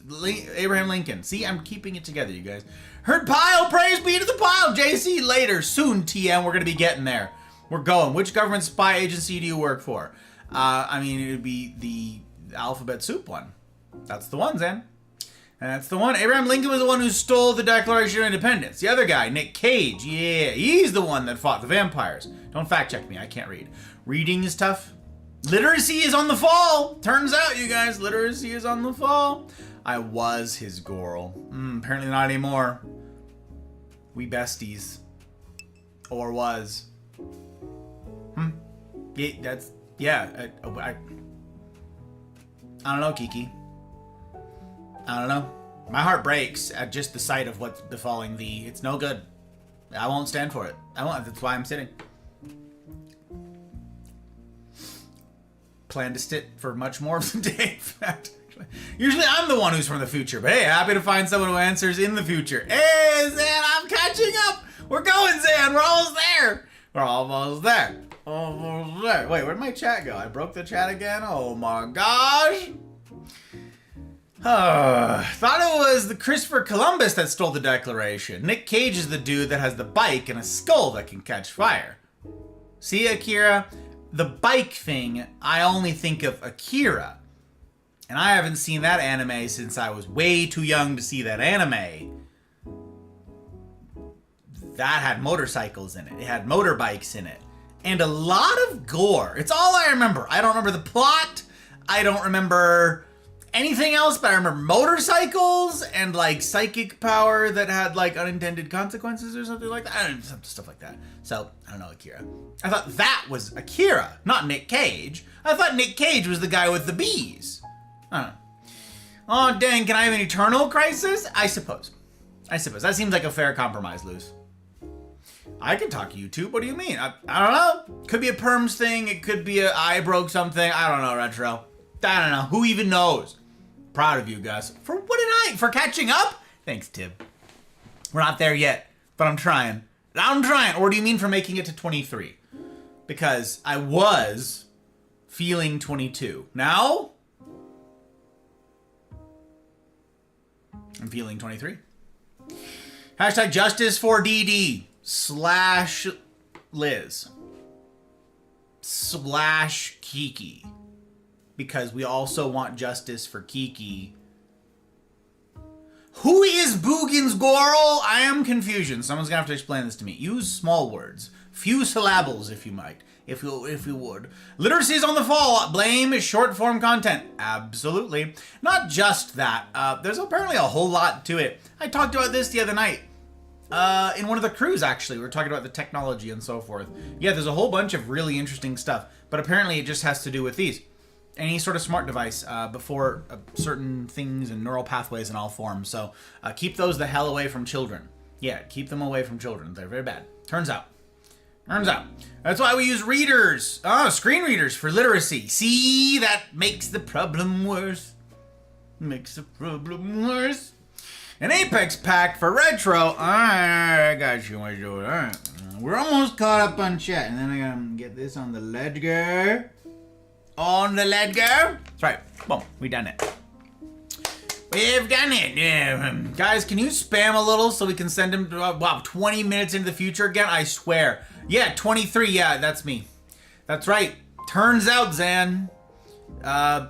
Abraham Lincoln. See, I'm keeping it together, you guys. Heard pile. Praise be to the pile. JC later. Soon, TM. We're gonna be getting there. We're going. Which government spy agency do you work for? It would be the alphabet soup one. That's the one, Zan. That's the one. Abraham Lincoln was the one who stole the Declaration of Independence. The other guy, Nick Cage, yeah, he's the one that fought the vampires. Don't fact check me, I can't read. Reading is tough. Literacy is on the fall. Turns out, you guys, literacy is on the fall. I was his girl. Apparently not anymore. We besties. Or was. Yeah, that's... Yeah. I don't know, Kiki. I don't know. My heart breaks at just the sight of what's befalling thee. It's no good. I won't stand for it. I won't. That's why I'm sitting. Plan to sit for much more of the day, in fact. Usually I'm the one who's from the future, but hey, happy to find someone who answers in the future. Hey, Zan, I'm catching up. We're going, Zan. We're almost there. We're almost there. Almost there. Wait, where'd my chat go? I broke the chat again? Oh my gosh. Thought it was the Christopher Columbus that stole the Declaration. Nick Cage is the dude that has the bike and a skull that can catch fire. See, Akira? The bike thing, I only think of Akira. And I haven't seen that anime since I was way too young to see that anime. That had motorcycles in it. It had motorbikes in it. And a lot of gore. It's all I remember. I don't remember the plot. I don't remember anything else, but I remember motorcycles and like psychic power that had like unintended consequences or something like that. I don't know, stuff like that. So, I don't know, Akira. I thought that was Akira, not Nick Cage. I thought Nick Cage was the guy with the bees. I don't know. Oh, dang, can I have an eternal crisis? I suppose. That seems like a fair compromise, Luz. I can talk YouTube. What do you mean? I don't know. Could be a perms thing. It could be I broke something. I don't know, Retro. I don't know. Who even knows? Proud of you guys. For what did I? For catching up? Thanks, Tib. We're not there yet, but I'm trying. Or do you mean for making it to 23? Because I was feeling 22. Now, I'm feeling 23. Hashtag justice for DD / Liz / Kiki. Because we also want justice for Kiki. Who is Boogin's Goral? I am confusion. Someone's gonna have to explain this to me. Use small words. Few syllables, if you might. If you would. Literacy is on the fall. Blame is short form content. Absolutely. Not just that. There's apparently a whole lot to it. I talked about this the other night. In one of the crews, actually. We were talking about the technology and so forth. Yeah, there's a whole bunch of really interesting stuff. But apparently it just has to do with these. Any sort of smart device before certain things and neural pathways in all forms. So keep those the hell away from children. Yeah, keep them away from children. They're very bad. Turns out. That's why we use readers. Screen readers for literacy. See, that makes the problem worse. An Apex pack for retro. I got you. All right. We're almost caught up on chat. And then I gotta get this on the ledger. That's right. Boom. We done it. We've done it. Yeah. Guys, can you spam a little so we can send him to, 20 minutes into the future again? I swear. Yeah, 23. Yeah, that's me. That's right. Turns out, Zan. No,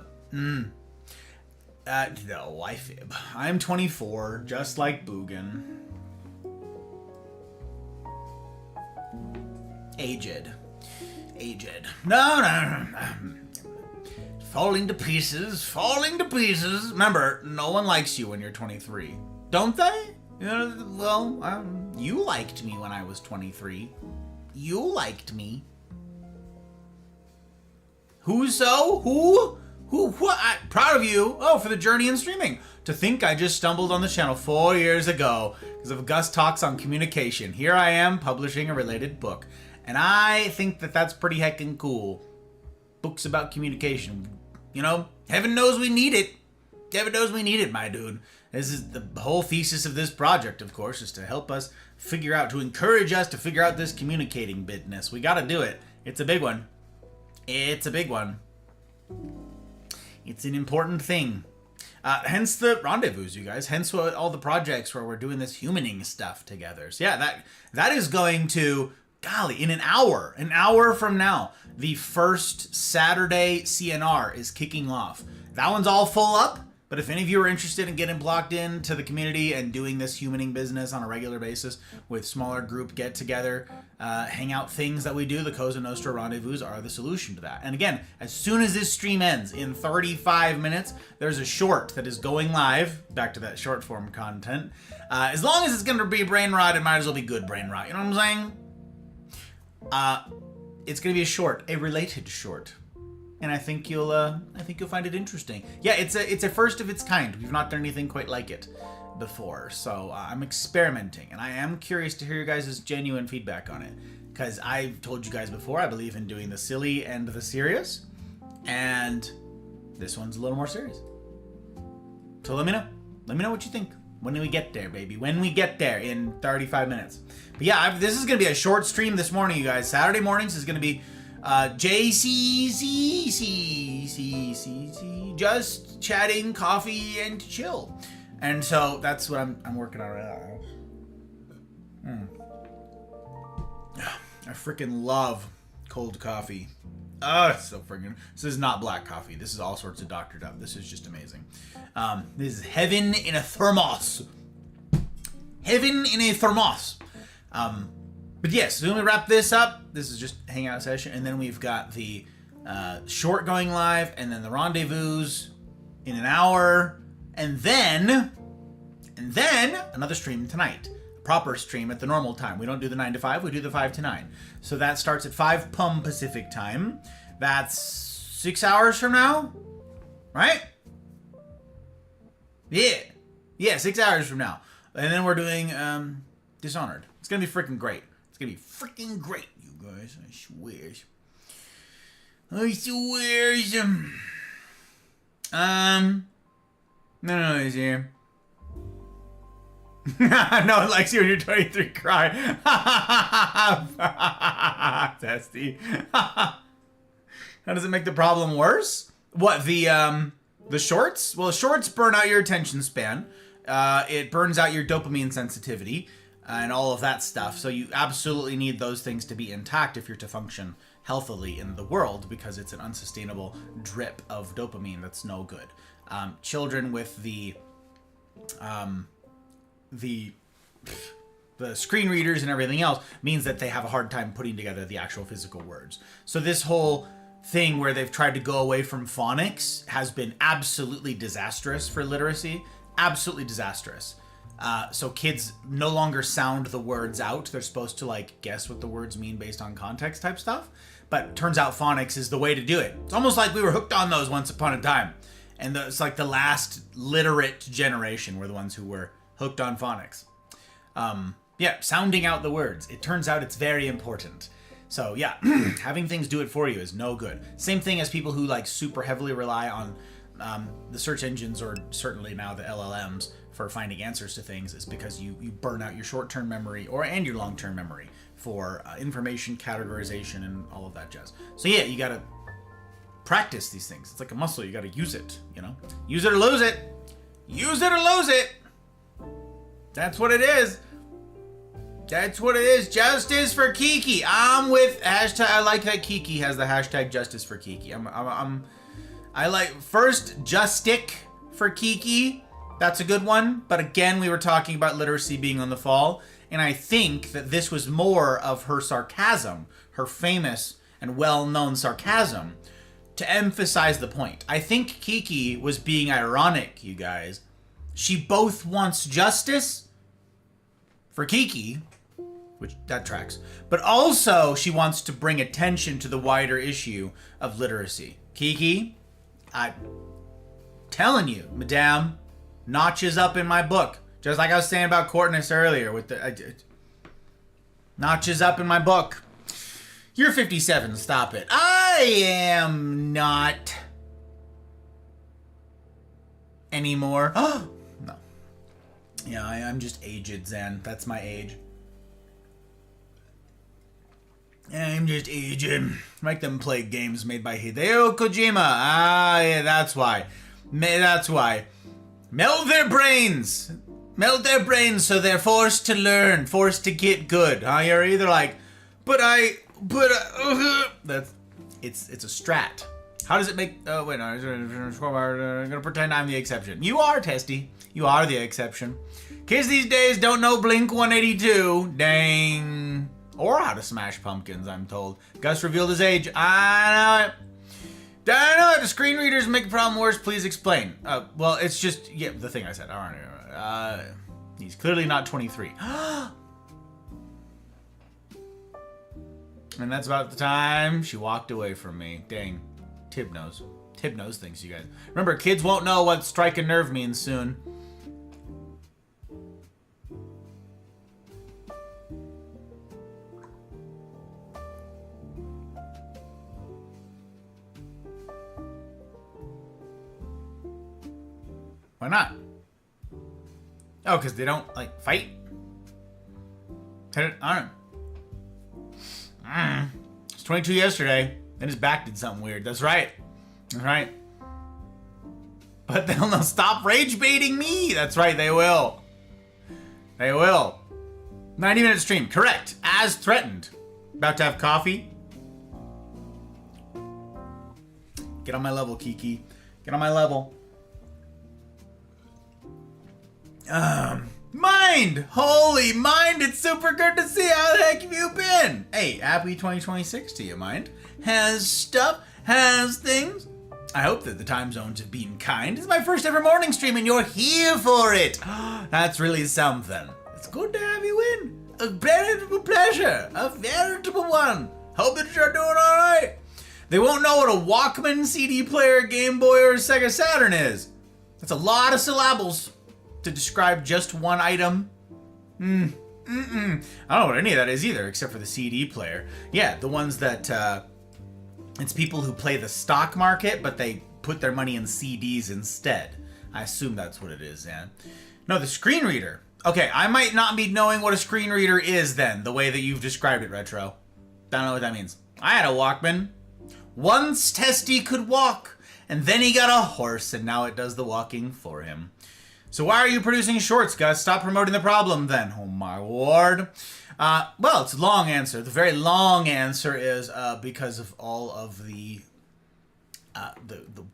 I fib. I'm 24, just like Boogan. Aged. No. Falling to pieces. Remember, no one likes you when you're 23. Don't they? You liked me when I was 23. You liked me. Who? What? Proud of you. Oh, for the journey in streaming. To think I just stumbled on the channel 4 years ago because of Gus Talks on Communication. Here I am publishing a related book. And I think that that's pretty heckin' cool. Books about communication. Heaven knows we need it. My dude. This is the whole thesis of this project, of course, is to help us to encourage us to figure out this communicating business. We gotta do it. It's a big one. It's an important thing. Hence the rendezvous, you guys. Hence all the projects where we're doing this humaning stuff together. So yeah, that is going to, golly, in an hour from now, the first Saturday CNR is kicking off. That one's all full up, But if any of you are interested in getting blocked into the community and doing this humaning business on a regular basis with smaller group get-together, hangout things that we do, the Cosa Nostra rendezvous are the solution to that. And again, as soon as this stream ends, in 35 minutes, there's a short that is going live, back to that short form content. As long as it's going to be brain rot, it might as well be good brain rot. You know what I'm saying? It's going to be a short, a related short. And I think you'll find it interesting. Yeah, it's a first of its kind. We've not done anything quite like it before, so I'm experimenting, and I am curious to hear your guys' genuine feedback on it. Because I've told you guys before, I believe in doing the silly and the serious, and this one's a little more serious. So let me know. Let me know what you think. When do we get there, baby? When we get there in 35 minutes. But yeah, this is gonna be a short stream this morning, you guys. Saturday mornings is gonna be. JCCCCCC, just chatting, coffee, and chill. And so that's what I'm working on right now. I freaking love cold coffee. Oh, it's so freaking. This is not black coffee. This is all sorts of doctored up. This is just amazing. This is heaven in a thermos. Heaven in a thermos. But yes, so when we wrap this up, this is just hangout session, and then we've got the short going live, and then the rendezvous in an hour, and then another stream tonight. Proper stream at the normal time. We don't do the 9 to 5, we do the 5 to 9. So that starts at 5 p.m. Pacific time. That's 6 hours from now, right? Yeah, 6 hours from now. And then we're doing Dishonored. It's gonna be freaking great. It's gonna be freaking great, you guys. I swear. No, he's here. No one likes you when you're 23. Cry. Testy. How does it make the problem worse? What, the shorts? Well, shorts burn out your attention span. It burns out your dopamine sensitivity. And all of that stuff. So you absolutely need those things to be intact if you're to function healthily in the world, because it's an unsustainable drip of dopamine that's no good. Children with the screen readers and everything else means that they have a hard time putting together the actual physical words. So this whole thing where they've tried to go away from phonics has been absolutely disastrous for literacy. Absolutely disastrous. So kids no longer sound the words out. They're supposed to like guess what the words mean based on context type stuff. But turns out phonics is the way to do it. It's almost like we were hooked on those once upon a time. And it's like the last literate generation were the ones who were hooked on phonics. Yeah, sounding out the words. It turns out it's very important. So yeah, having things do it for you is no good. Same thing as people who like super heavily rely on the search engines, or certainly now the LLMs, for finding answers to things, is because you burn out your short-term memory and your long-term memory for information categorization and all of that jazz. So yeah, you gotta practice these things. It's like a muscle. You gotta use it, you know? Use it or lose it. Use it or lose it. That's what it is. That's what it is. Justice for Kiki. I'm with hashtag. I like that Kiki has the hashtag justice for Kiki. I like first Justic for Kiki. That's a good one. But again, we were talking about literacy being on the fall. And I think that this was more of her sarcasm, her famous and well-known sarcasm, to emphasize the point. I think Kiki was being ironic, you guys. She both wants justice for Kiki, which that tracks, but also she wants to bring attention to the wider issue of literacy. Kiki, I'm telling you, madame, notches up in my book. Just like I was saying about Courtness earlier, with the notches up in my book. You're 57, stop it. I am not anymore. Oh, no. Yeah, I'm just aged, Zen. That's my age. I'm just aging. Make them play games made by Hideo Kojima. Ah, yeah, that's why. That's why. Melt their brains. Melt their brains so they're forced to learn, forced to get good. Huh? You're either like, that's it's a strat. How does it make... Oh, wait, no. I'm going to pretend I'm the exception. You are, Testy. You are the exception. Kids these days don't know Blink 182. Dang. Or how to smash pumpkins, I'm told. Gus revealed his age. I know it. I know it. The screen readers make the problem worse. Please explain. Well, it's just... Yeah, the thing I said. He's clearly not 23. And that's about the time she walked away from me. Dang. Tib knows. Tib knows things, you guys. Remember, kids won't know what strike a nerve means soon. Why not? Oh, because they don't, like, fight? I don't. It's 22 yesterday. Then his back did something weird. That's right. That's right. But they'll stop rage baiting me. That's right, they will. They will. 90-minute stream. Correct. As threatened. About to have coffee. Get on my level, Kiki. Get on my level. Mind! Holy Mind, it's super good to see. How the heck have you been? Hey, happy 2026 to you, Mind. Has stuff, has things. I hope that the time zones have been kind. It's my first ever morning stream and you're here for it. That's really something. It's good to have you in. A veritable pleasure. A veritable one. Hope that you're doing alright. They won't know what a Walkman, CD player, Game Boy, or Sega Saturn is. That's a lot of syllables to describe just one item. I don't know what any of that is either, except for the CD player. Yeah, the ones that, it's people who play the stock market, but they put their money in CDs instead. I assume that's what it is, yeah. No, the screen reader. Okay, I might not be knowing what a screen reader is then, the way that you've described it, Retro. Don't know what that means. I had a Walkman. Once Testy could walk, and then he got a horse, and now it does the walking for him. So why are you producing shorts, Gus? Stop promoting the problem then. Oh my lord. Well, it's a long answer. The very long answer is because of all of the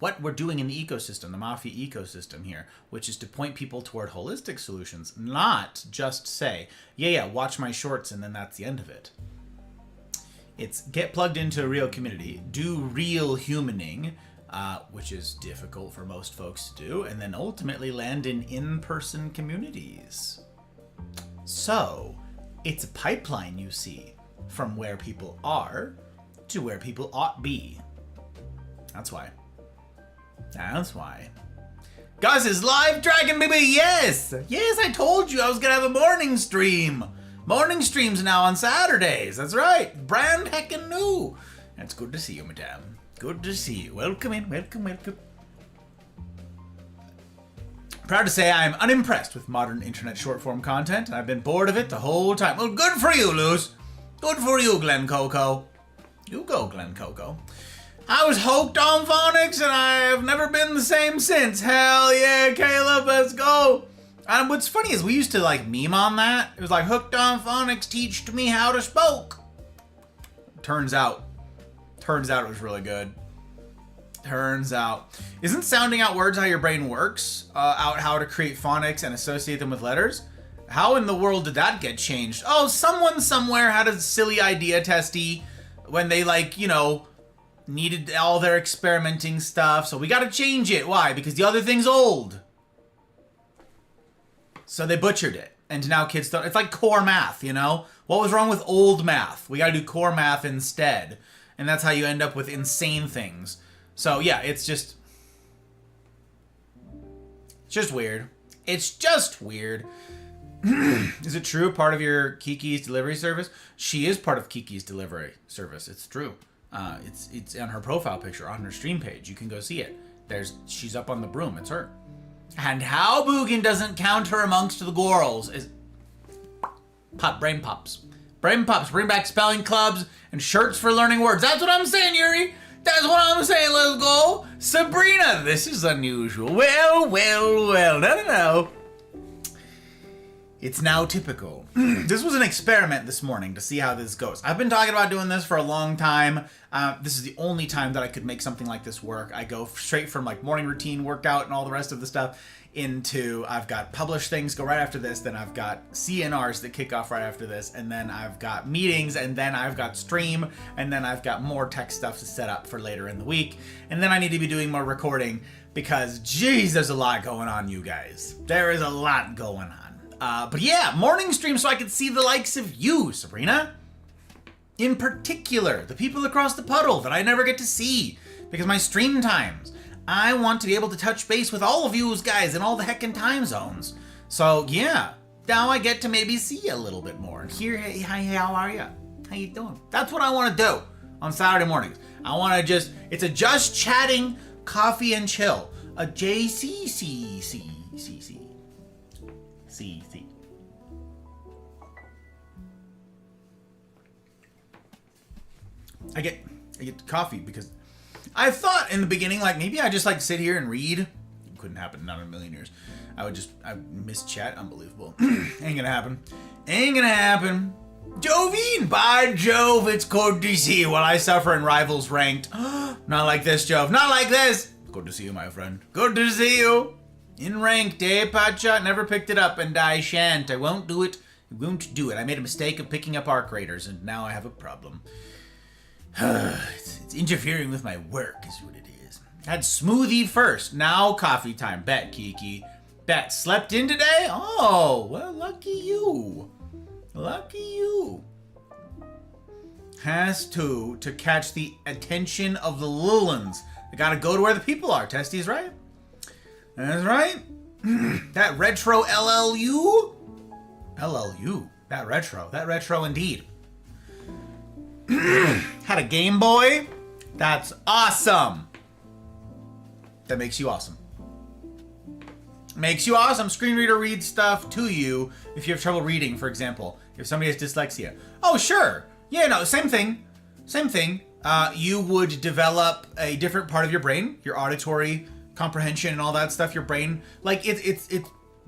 what we're doing in the ecosystem, the Mafia ecosystem here, which is to point people toward holistic solutions, not just say, yeah, watch my shorts and then that's the end of it. It's get plugged into a real community, do real humaning, which is difficult for most folks to do, and then ultimately land in in-person communities. So, it's a pipeline, you see, from where people are to where people ought be. That's why. That's why. Gus is live, Dragon Baby, yes! Yes, I told you I was gonna have a morning stream. Morning streams now on Saturdays, that's right. Brand heckin' new. It's good to see you, madame. Good to see you. Welcome in, welcome. Proud to say I am unimpressed with modern internet short-form content, and I've been bored of it the whole time. Well, good for you, Luz. Good for you, Glen Coco. You go, Glen Coco. I was hooked on phonics, and I have never been the same since. Hell yeah, Caleb, let's go. And what's funny is we used to, like, meme on that. It was like, hooked on phonics, teached me how to spoke. Turns out it was really good. Turns out. Isn't sounding out words how your brain works? Out how to create phonics and associate them with letters? How in the world did that get changed? Oh, someone somewhere had a silly idea, Testy, when they, like, you know, needed all their experimenting stuff. So we gotta change it. Why? Because the other thing's old. So they butchered it. And now kids don't. It's like core math, you know? What was wrong with old math? We gotta do core math instead. And that's how you end up with insane things. So yeah, it's just weird. It's just weird. Is it true? Part of your Kiki's delivery service? She is part of Kiki's delivery service. It's true. It's on her profile picture on her stream page. You can go see it. She's up on the broom. It's her. And how Bugin doesn't count her amongst the girls is brain pops. Brain pops. Bring back spelling clubs and shirts for learning words. That's what I'm saying, Yuri. That's what I'm saying. Let's go. Sabrina, this is unusual. Well. No. It's now typical. This was an experiment this morning to see how this goes. I've been talking about doing this for a long time. This is the only time that I could make something like this work. I go straight from like morning routine, workout, and all the rest of the stuff into I've got published things go right after this, then I've got CNRs that kick off right after this, and then I've got meetings, and then I've got stream, and then I've got more tech stuff to set up for later in the week, and then I need to be doing more recording because, geez, there's a lot going on, you guys. There is a lot going on. But yeah, morning stream so I could see the likes of you, Sabrina. In particular, the people across the puddle that I never get to see because my stream times. I want to be able to touch base with all of you guys in all the heckin' time zones. So yeah, now I get to maybe see you a little bit more and hear, hey, hi, how are you? How you doing? That's what I want to do on Saturday mornings. I want to it's a just chatting, coffee and chill. A JCCCCC. CC. I get coffee because I thought in the beginning, like, maybe I just like sit here and read. It couldn't happen, not in a million years. I miss chat, unbelievable. Ain't gonna happen. Ain't gonna happen. Jovine, by Jove, it's good to see you while I suffer in rivals ranked. Not like this, Jove, not like this. Good to see you, my friend. Good to see you. In ranked, Potshot never picked it up, and I shan't. I won't do it. I won't do it. I made a mistake of picking up arc raiders, and now I have a problem. It's interfering with my work is what it is. Had smoothie first, now coffee time. Bet, Kiki. Bet. Slept in today? Oh, well, lucky you. Lucky you. Has to catch the attention of the Lulans. I gotta go to where the people are. Testy's right. That's right. That retro LLU? LLU. That retro indeed. Had a Game Boy? That's awesome. That makes you awesome. Makes you awesome. Screen reader reads stuff to you if you have trouble reading, for example. If somebody has dyslexia. Oh, sure. Yeah, no, same thing. Same thing. You would develop a different part of your brain, your auditory comprehension and all that stuff. Your brain, like, it's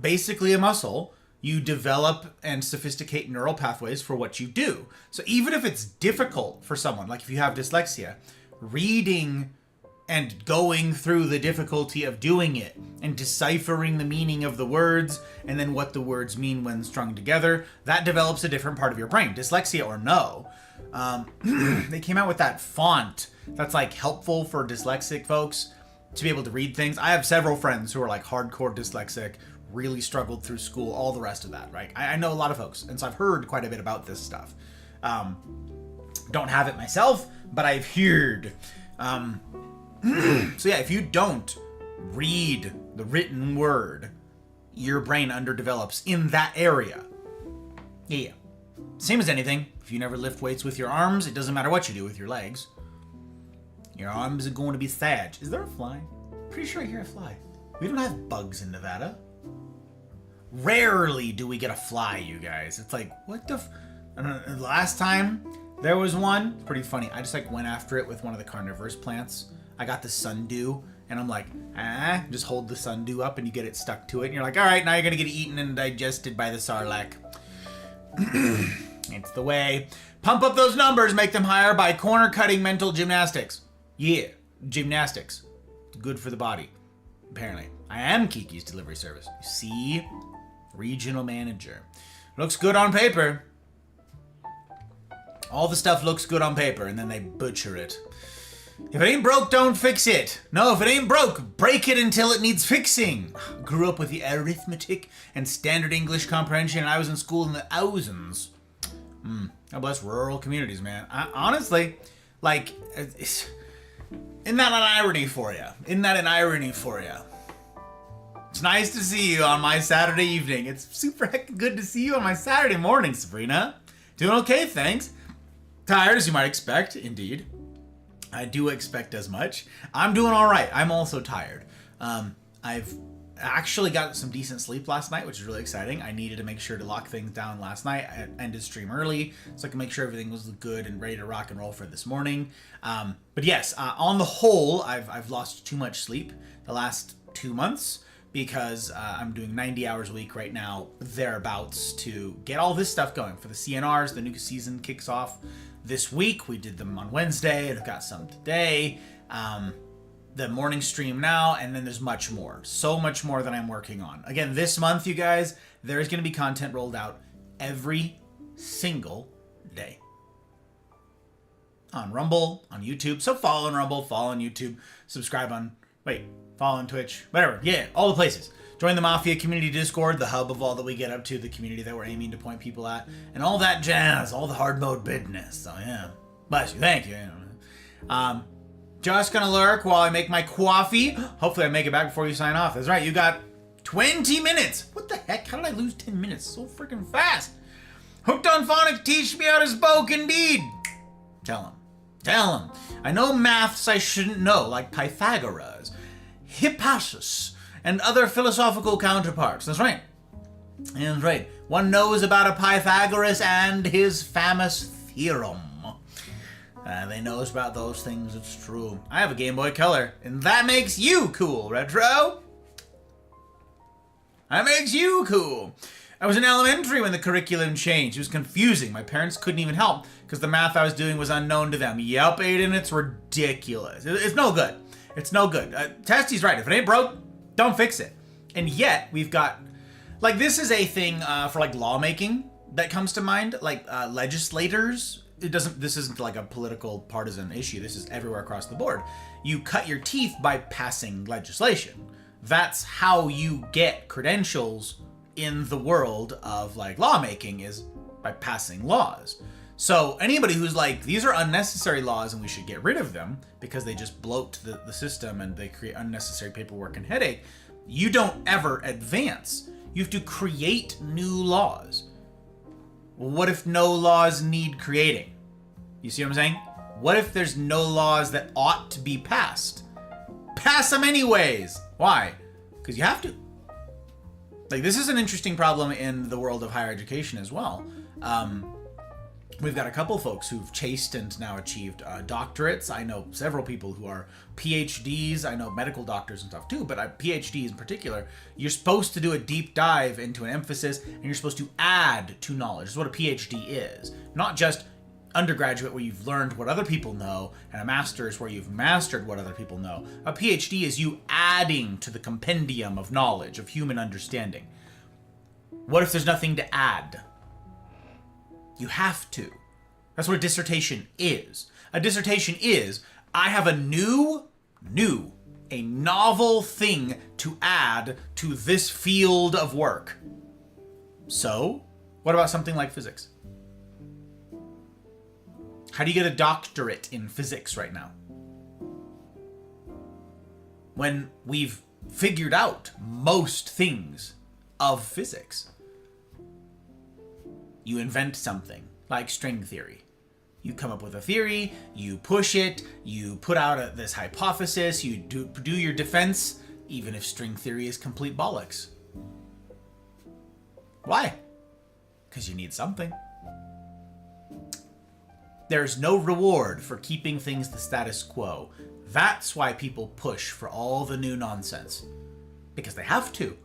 basically a muscle. You develop and sophisticate neural pathways for what you do. So even if it's difficult for someone, like if you have dyslexia, reading and going through the difficulty of doing it and deciphering the meaning of the words and then what the words mean when strung together, that develops a different part of your brain, dyslexia or no. They came out with that font that's like helpful for dyslexic folks to be able to read things. I have several friends who are like hardcore dyslexic, really struggled through school, all the rest of that, right? I know a lot of folks, and so I've heard quite a bit about this stuff. Don't have it myself, but I've heard. So yeah, if you don't read the written word, your brain underdevelops in that area. Yeah. Same as anything. If you never lift weights with your arms, it doesn't matter what you do with your legs. Your arms are going to be sad. Is there a fly? Pretty sure I hear a fly. We don't have bugs in Nevada. Rarely do we get a fly, you guys. It's like, what the I don't know, last time there was one, it's pretty funny. I just like went after it with one of the carnivorous plants. I got the sundew, and I'm like, just hold the sundew up and you get it stuck to it. And you're like, all right, now you're going to get eaten and digested by the sarlacc. It's the way. Pump up those numbers, make them higher by corner-cutting mental gymnastics. Yeah, gymnastics. Good for the body, apparently. I am Kiki's delivery service. You see? Regional manager. Looks good on paper. All the stuff looks good on paper, and then they butcher it. If it ain't broke, don't fix it. No, if it ain't broke, break it until it needs fixing. Grew up with the arithmetic and standard English comprehension, and I was in school in the thousands. God bless rural communities, man. Honestly, like, isn't that an irony for you? Isn't that an irony for you? It's nice to see you on my Saturday evening. It's super heckin' good to see you on my Saturday morning, Sabrina. Doing okay, thanks. Tired, as you might expect, indeed. I do expect as much. I'm doing all right. I'm also tired. I've actually got some decent sleep last night, which is really exciting. I needed to make sure to lock things down last night. I ended stream early, so I could make sure everything was good and ready to rock and roll for this morning. But yes, on the whole, I've lost too much sleep the last 2 months. because I'm doing 90 hours a week right now, thereabouts, to get all this stuff going for the CNRs. The new season kicks off this week. We did them on Wednesday, and I've got some today. The morning stream now, and then there's much more. So much more that I'm working on. Again, this month, you guys, there's going to be content rolled out every single day. On Rumble, on YouTube. So follow on Rumble, follow on YouTube, subscribe on... follow on Twitch, whatever. Yeah, all the places. Join the Mafia Community Discord, the hub of all that we get up to, the community that we're aiming to point people at, and all that jazz, all the hard mode business. So yeah, bless you, thank you. Just gonna lurk while I make my coffee. Hopefully I make it back before you sign off. That's right, you got 20 minutes. What the heck? How did I lose 10 minutes so freaking fast? Hooked on Phonics, teach me how to spoke indeed. Tell him. Tell him. I know maths I shouldn't know, like Pythagoras, Hippasus, and other philosophical counterparts. That's right. That's right. One knows about a Pythagoras and his famous theorem. They knows about those things, it's true. I have a Game Boy Color, and that makes you cool, Retro. That makes you cool. I was in elementary when the curriculum changed. It was confusing. My parents couldn't even help because the math I was doing was unknown to them. Yup, Aiden, it's ridiculous. It's no good. It's no good. Testy's right. If it ain't broke, don't fix it. And yet, we've got... Like, this is a thing for, like, lawmaking that comes to mind. Like, legislators... This isn't like a political partisan issue. This is everywhere across the board. You cut your teeth by passing legislation. That's how you get credentials in the world of like lawmaking, is by passing laws. So anybody who's like, these are unnecessary laws and we should get rid of them because they just bloat the system and they create unnecessary paperwork and headache, you don't ever advance. You have to create new laws. Well, what if no laws need creating? You see what I'm saying? What if there's no laws that ought to be passed? Pass them anyways. Why? Because you have to. Like, this is an interesting problem in the world of higher education as well. We've got a couple folks who've chased and now achieved doctorates. I know several people who are PhDs. I know medical doctors and stuff too, but PhDs in particular, you're supposed to do a deep dive into an emphasis and you're supposed to add to knowledge. That's what a PhD is. Not just undergraduate where you've learned what other people know and a master's where you've mastered what other people know. A PhD is you adding to the compendium of knowledge, of human understanding. What if there's nothing to add? You have to. That's what a dissertation is. A dissertation is, I have a a novel thing to add to this field of work. So, what about something like physics? How do you get a doctorate in physics right now? When we've figured out most things of physics. You invent something, like string theory. You come up with a theory, you push it, you put out this hypothesis, you do your defense, even if string theory is complete bollocks. Why? Because you need something. There's no reward for keeping things the status quo. That's why people push for all the new nonsense. Because they have to.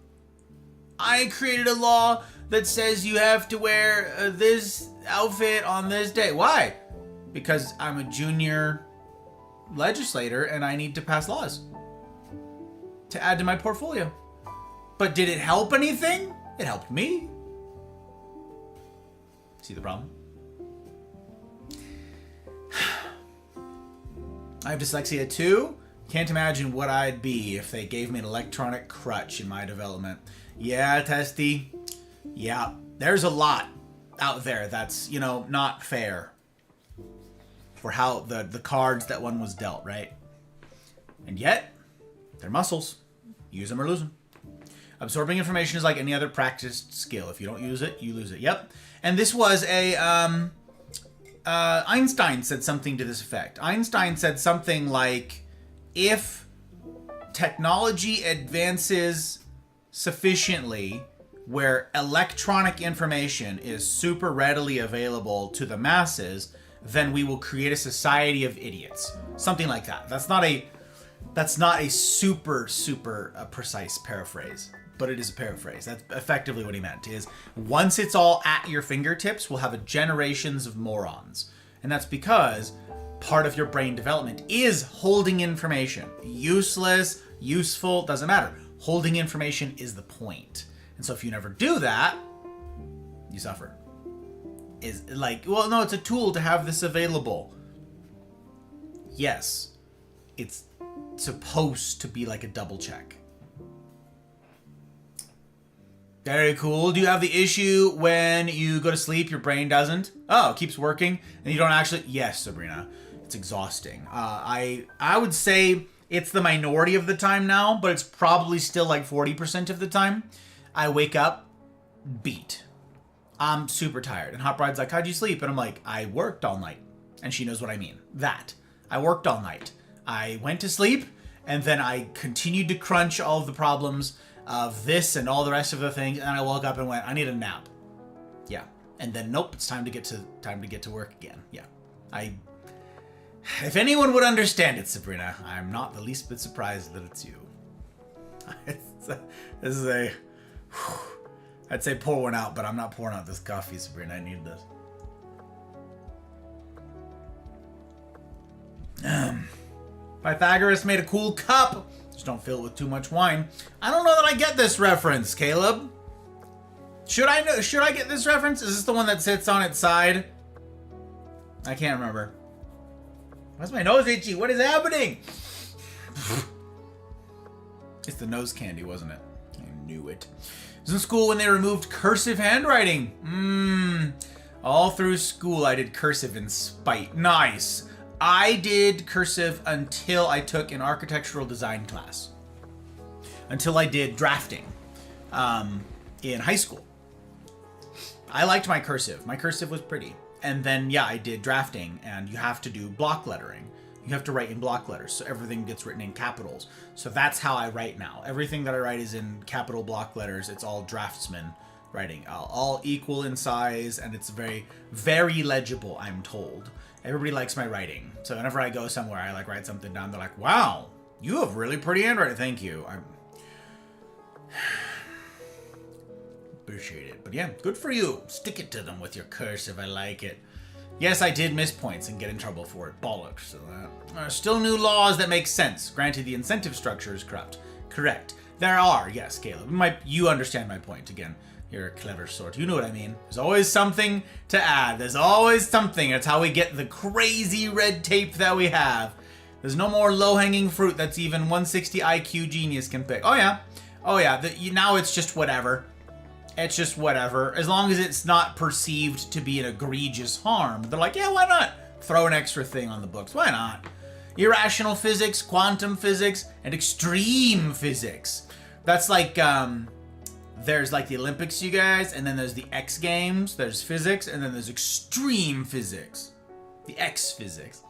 I created a law that says you have to wear this outfit on this day. Why? Because I'm a junior legislator and I need to pass laws to add to my portfolio. But did it help anything? It helped me. See the problem? I have dyslexia too. Can't imagine what I'd be if they gave me an electronic crutch in my development. Yeah, Testy. Yeah, there's a lot out there that's, not fair for how the cards that one was dealt, right? And yet, they're muscles. Use them or lose them. Absorbing information is like any other practiced skill. If you don't use it, you lose it. Yep. And this was a... Einstein said something to this effect. Einstein said something like, if technology advances sufficiently where electronic information is super readily available to the masses, then we will create a society of idiots. Something like that. That's not a That's not a super precise paraphrase, but it is a paraphrase. That's effectively what he meant, is once it's all at your fingertips, we'll have a generations of morons. And that's because part of your brain development is holding information. Useless, useful, doesn't matter. Holding information is the point. And so if you never do that, you suffer. Is like, well, no, it's a tool to have this available. Yes, it's supposed to be like a double check. Very cool. Do you have the issue when you go to sleep, your brain doesn't? Oh, it keeps working and you don't actually... Yes, Sabrina. It's exhausting. I would say it's the minority of the time now, but it's probably still like 40% of the time. I wake up beat. I'm super tired. And Hot Bride's like, how'd you sleep? And I'm like, I worked all night. And she knows what I mean. That. I worked all night. I went to sleep, and then I continued to crunch all of the problems of this and all the rest of the things, and I woke up and went, I need a nap. Yeah. And then nope, it's time to get to work again. Yeah. If anyone would understand it, Sabrina, I'm not the least bit surprised that it's you. This is a... I'd say pour one out, but I'm not pouring out this coffee, Sabrina. I need this. Pythagoras made a cool cup. Just don't fill it with too much wine. I don't know that I get this reference, Caleb. Should I get this reference? Is this the one that sits on its side? I can't remember. Why's my nose itchy? What is happening? It's the nose candy, wasn't it? I knew it. I was in school when they removed cursive handwriting. All through school I did cursive in spite. Nice. I did cursive until I took an architectural design class. Until I did drafting in high school. I liked my cursive. My cursive was pretty. And then, yeah, I did drafting, and you have to do block lettering. You have to write in block letters, so everything gets written in capitals. So that's how I write now. Everything that I write is in capital block letters. It's all draftsman writing. All equal in size, and it's very, very legible, I'm told. Everybody likes my writing. So whenever I go somewhere, I like write something down. They're like, wow, you have really pretty handwriting. Thank you. I appreciate it. But yeah, good for you. Stick it to them with your cursive. I like it. Yes, I did miss points and get in trouble for it. Bollocks. So there are still new laws that make sense. Granted, the incentive structure is corrupt. Correct. There are. Yes, Caleb. You understand my point. Again, you're a clever sort. You know what I mean. There's always something to add. There's always something. That's how we get the crazy red tape that we have. There's no more low-hanging fruit that's even 160 IQ genius can pick. Oh, yeah. Oh, yeah. Now it's just whatever. It's just whatever. As long as it's not perceived to be an egregious harm. They're like, yeah, why not? Throw an extra thing on the books. Why not? Irrational physics, quantum physics, and extreme physics. That's like, there's like the Olympics, you guys, and then there's the X Games, there's physics, and then there's extreme physics. The X physics.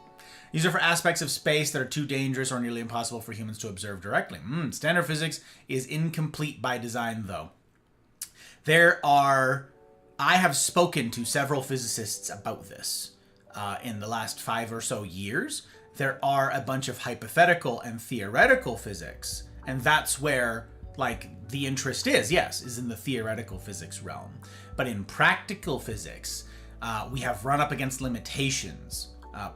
These are for aspects of space that are too dangerous or nearly impossible for humans to observe directly. Standard physics is incomplete by design, though. I have spoken to several physicists about this in the last 5 or so years. There are a bunch of hypothetical and theoretical physics, and that's where, like, the interest is in the theoretical physics realm. But in practical physics, we have run up against limitations,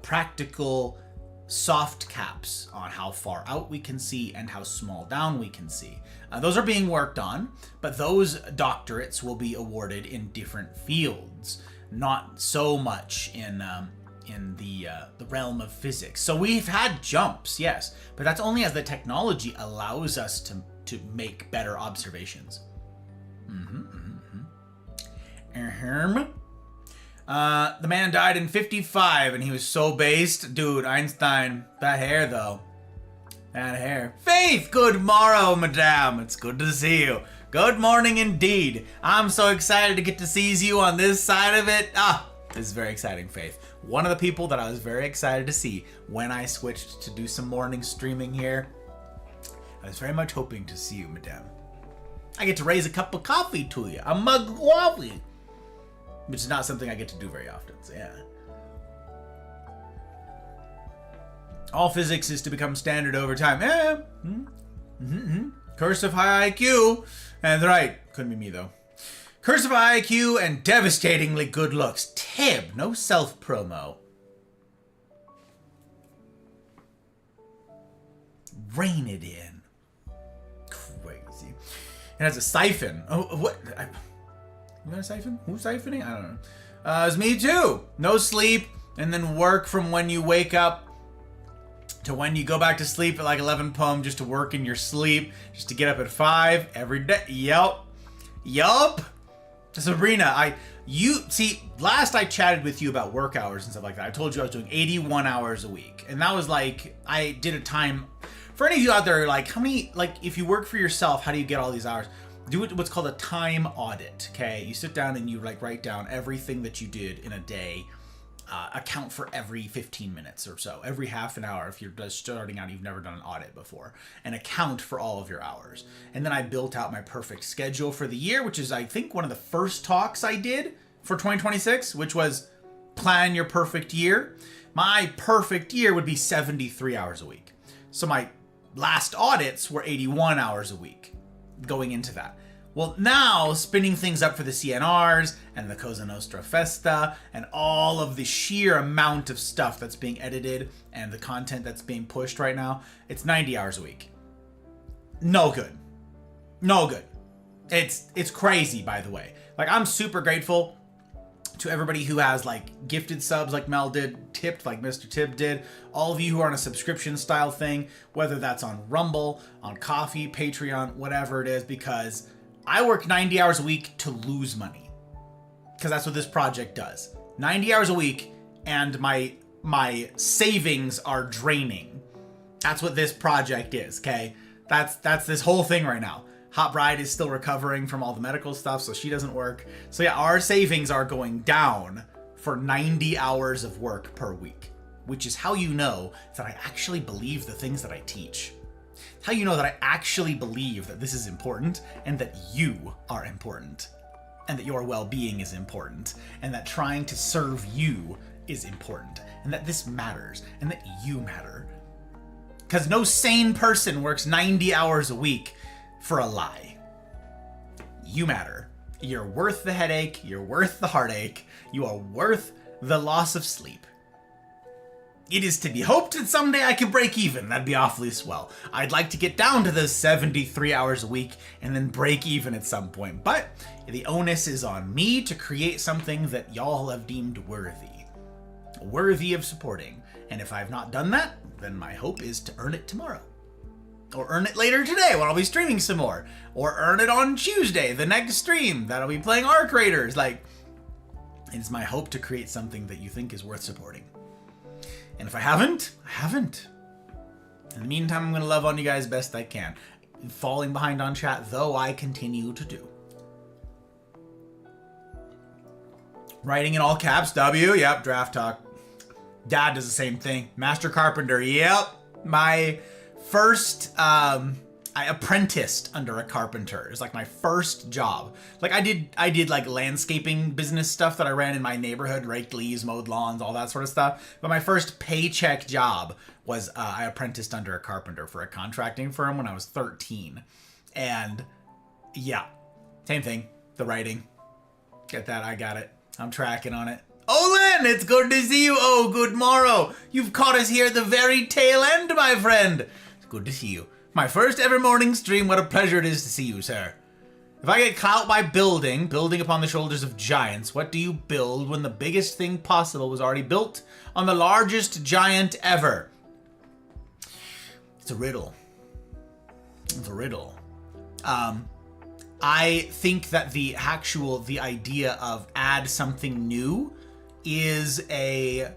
practical soft caps on how far out we can see and how small down we can see. Those are being worked on, but those doctorates will be awarded in different fields, not so much in the realm of physics. So we've had jumps, yes, but that's only as the technology allows us to make better observations. The man died in 55 and he was so based. Dude, Einstein, that hair though. That hair. Faith, good morrow, madame. It's good to see you. Good morning indeed. I'm so excited to get to seize you on this side of it. This is very exciting, Faith. One of the people that I was very excited to see when I switched to do some morning streaming here. I was very much hoping to see you, madame. I get to raise a cup of coffee to you. A mug of coffee. Which is not something I get to do very often, so yeah. All physics is to become standard over time. Curse of high IQ. And right, couldn't be me though. Curse of high IQ and devastatingly good looks. Tib, no self-promo. Rein it in. Crazy. It has a siphon. Oh, what? You got a siphon? Who's siphoning? I don't know. It's me too. No sleep, and then work from when you wake up to when you go back to sleep at like 11 p.m. just to work in your sleep, just to get up at 5 every day. Yup. Sabrina, last I chatted with you about work hours and stuff like that. I told you I was doing 81 hours a week, and that was like, I did a time. For any of you out there, like, how many, like, if you work for yourself, how do you get all these hours? Do what's called a time audit, okay? You sit down and you, like, write down everything that you did in a day, account for every 15 minutes or so, every half an hour if you're just starting out, you've never done an audit before, and account for all of your hours. And then I built out my perfect schedule for the year, which is, I think, one of the first talks I did for 2026, which was plan your perfect year. My perfect year would be 73 hours a week. So my last audits were 81 hours a week going into that. Well, now spinning things up for the CNRs and the Cosa Nostra Festa and all of the sheer amount of stuff that's being edited and the content that's being pushed right now, it's 90 hours a week. No good. It's crazy, by the way. Like, I'm super grateful to everybody who has like gifted subs like Mel did, tipped like Mr. Tib did, all of you who are on a subscription style thing, whether that's on Rumble, on Coffee, Patreon, whatever it is, because I work 90 hours a week to lose money. Because that's what this project does. 90 hours a week, and my savings are draining. That's what this project is, okay? That's this whole thing right now. Hot Bride is still recovering from all the medical stuff, so she doesn't work. So yeah, our savings are going down for 90 hours of work per week, which is how you know that I actually believe the things that I teach. It's how you know that I actually believe that this is important and that you are important and that your well-being is important and that trying to serve you is important and that this matters and that you matter. Because no sane person works 90 hours a week for a lie. You matter. You're worth the headache. You're worth the heartache. You are worth the loss of sleep. It is to be hoped that someday I can break even. That'd be awfully swell. I'd like to get down to those 73 hours a week and then break even at some point. But the onus is on me to create something that y'all have deemed worthy of supporting. And if I've not done that, then my hope is to earn it tomorrow. Or earn it later today when I'll be streaming some more. Or earn it on Tuesday, the next stream that I'll be playing Arc Raiders. Like, it's my hope to create something that you think is worth supporting. And if I haven't, I haven't. In the meantime, I'm going to love on you guys best I can. Falling behind on chat, though I continue to do. Writing in all caps, W, yep, draft talk. Dad does the same thing. Master Carpenter, yep. My first, I apprenticed under a carpenter. It was like my first job. Like I did like landscaping business stuff that I ran in my neighborhood, raked leaves, mowed lawns, all that sort of stuff. But my first paycheck job was I apprenticed under a carpenter for a contracting firm when I was 13. And yeah, same thing, the writing. Get that, I got it. I'm tracking on it. Olin, it's good to see you. Oh, good morrow. You've caught us here at the very tail end, my friend. It's good to see you. My first ever morning stream. What a pleasure it is to see you, sir. If I get clout by building upon the shoulders of giants, what do you build when the biggest thing possible was already built on the largest giant ever? It's a riddle. It's a riddle. I think that the idea of add something new is a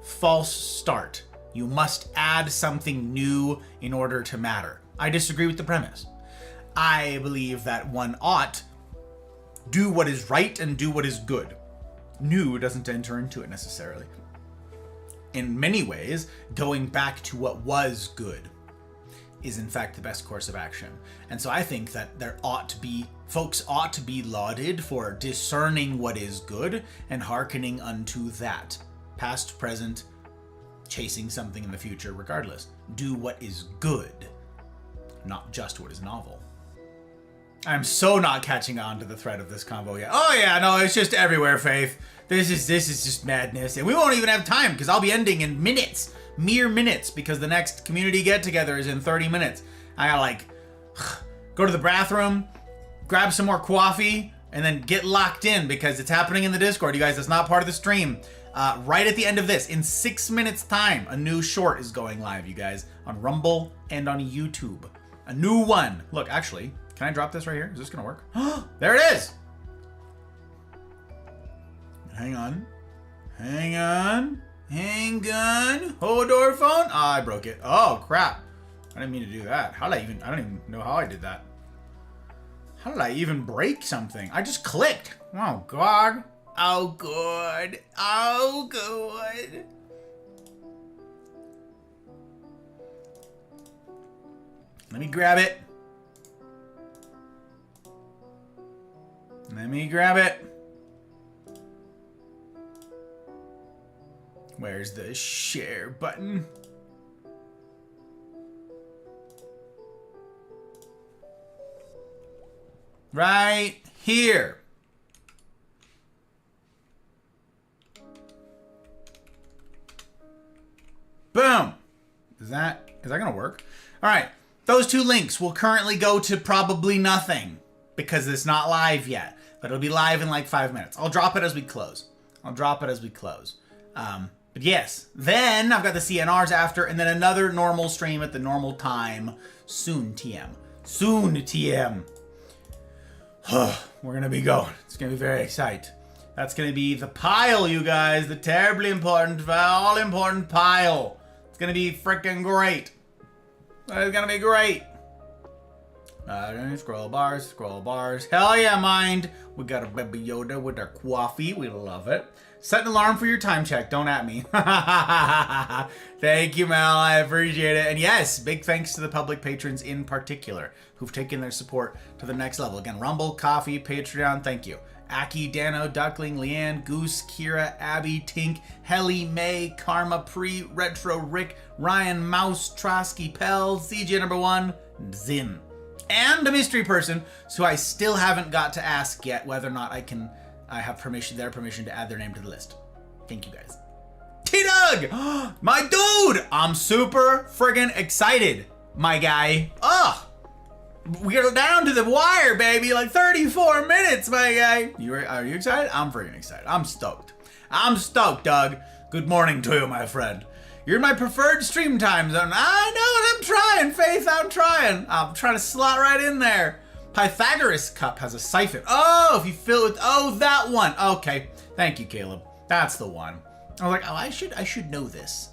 false start. You must add something new in order to matter. I disagree with the premise. I believe that one ought do what is right and do what is good. New doesn't enter into it necessarily. In many ways, going back to what was good is in fact the best course of action. And so I think that folks ought to be lauded for discerning what is good and hearkening unto that. Past, present, chasing something in the future regardless. Do what is good, not just what is novel. I'm so not catching on to the thread of this convo yet. Oh yeah, no, it's just everywhere, Faith. This is just madness. And we won't even have time because I'll be ending in minutes. Mere minutes, because the next community get-together is in 30 minutes. I gotta like go to the bathroom, grab some more coffee, and then get locked in because it's happening in the Discord. You guys, that's not part of the stream. Right at the end of this, in 6 minutes time, a new short is going live, you guys, on Rumble and on YouTube. A new one. Look, actually, can I drop this right here? Is this gonna work? There it is! Hang on. Hang on. Hang on. Hodor phone? Oh, I broke it. Oh, crap. I didn't mean to do that. I don't even know how I did that. How did I even break something? I just clicked. Oh, God. Oh, good. Oh, good. Let me grab it. Let me grab it. Where's the share button? Right here. Boom. Is that gonna work? All right. Those two links will currently go to probably nothing because it's not live yet, but it'll be live in like 5 minutes. I'll drop it as we close. But yes, then I've got the CNRs after, and then another normal stream at the normal time. Soon, TM. Soon, TM. We're gonna be going. It's gonna be very exciting. That's gonna be the pile, you guys. The terribly important, all-important pile. It's gonna be freaking great. It's gonna be great. Scroll bars. Hell yeah, mind. We got a Baby Yoda with our coffee. We love it. Set an alarm for your time check. Don't at me. Thank you, Mel. I appreciate it. And yes, big thanks to the public patrons in particular who've taken their support to the next level. Again, Rumble, Coffee, Patreon. Thank you. Aki, Dano, Duckling, Leanne, Goose, Kira, Abby, Tink, Helly, May, Karma, Pre, Retro, Rick, Ryan, Mouse, Trosky, Pell, CJ number 1, Zim. And a mystery person, so I still haven't got to ask yet whether or not I have their permission to add their name to the list. Thank you guys. T-Dug! My dude! I'm super friggin' excited, my guy. Ugh! We're down to the wire, baby. Like 34 minutes, my guy. Are you excited? I'm friggin' excited. I'm stoked. I'm stoked, Doug. Good morning to you, my friend. You're my preferred stream time zone. I know, and I'm trying, Faith. I'm trying to slot right in there. Pythagoras cup has a siphon. Oh, if you fill it with, oh, that one. Okay. Thank you, Caleb. That's the one. I was like, oh, I should know this.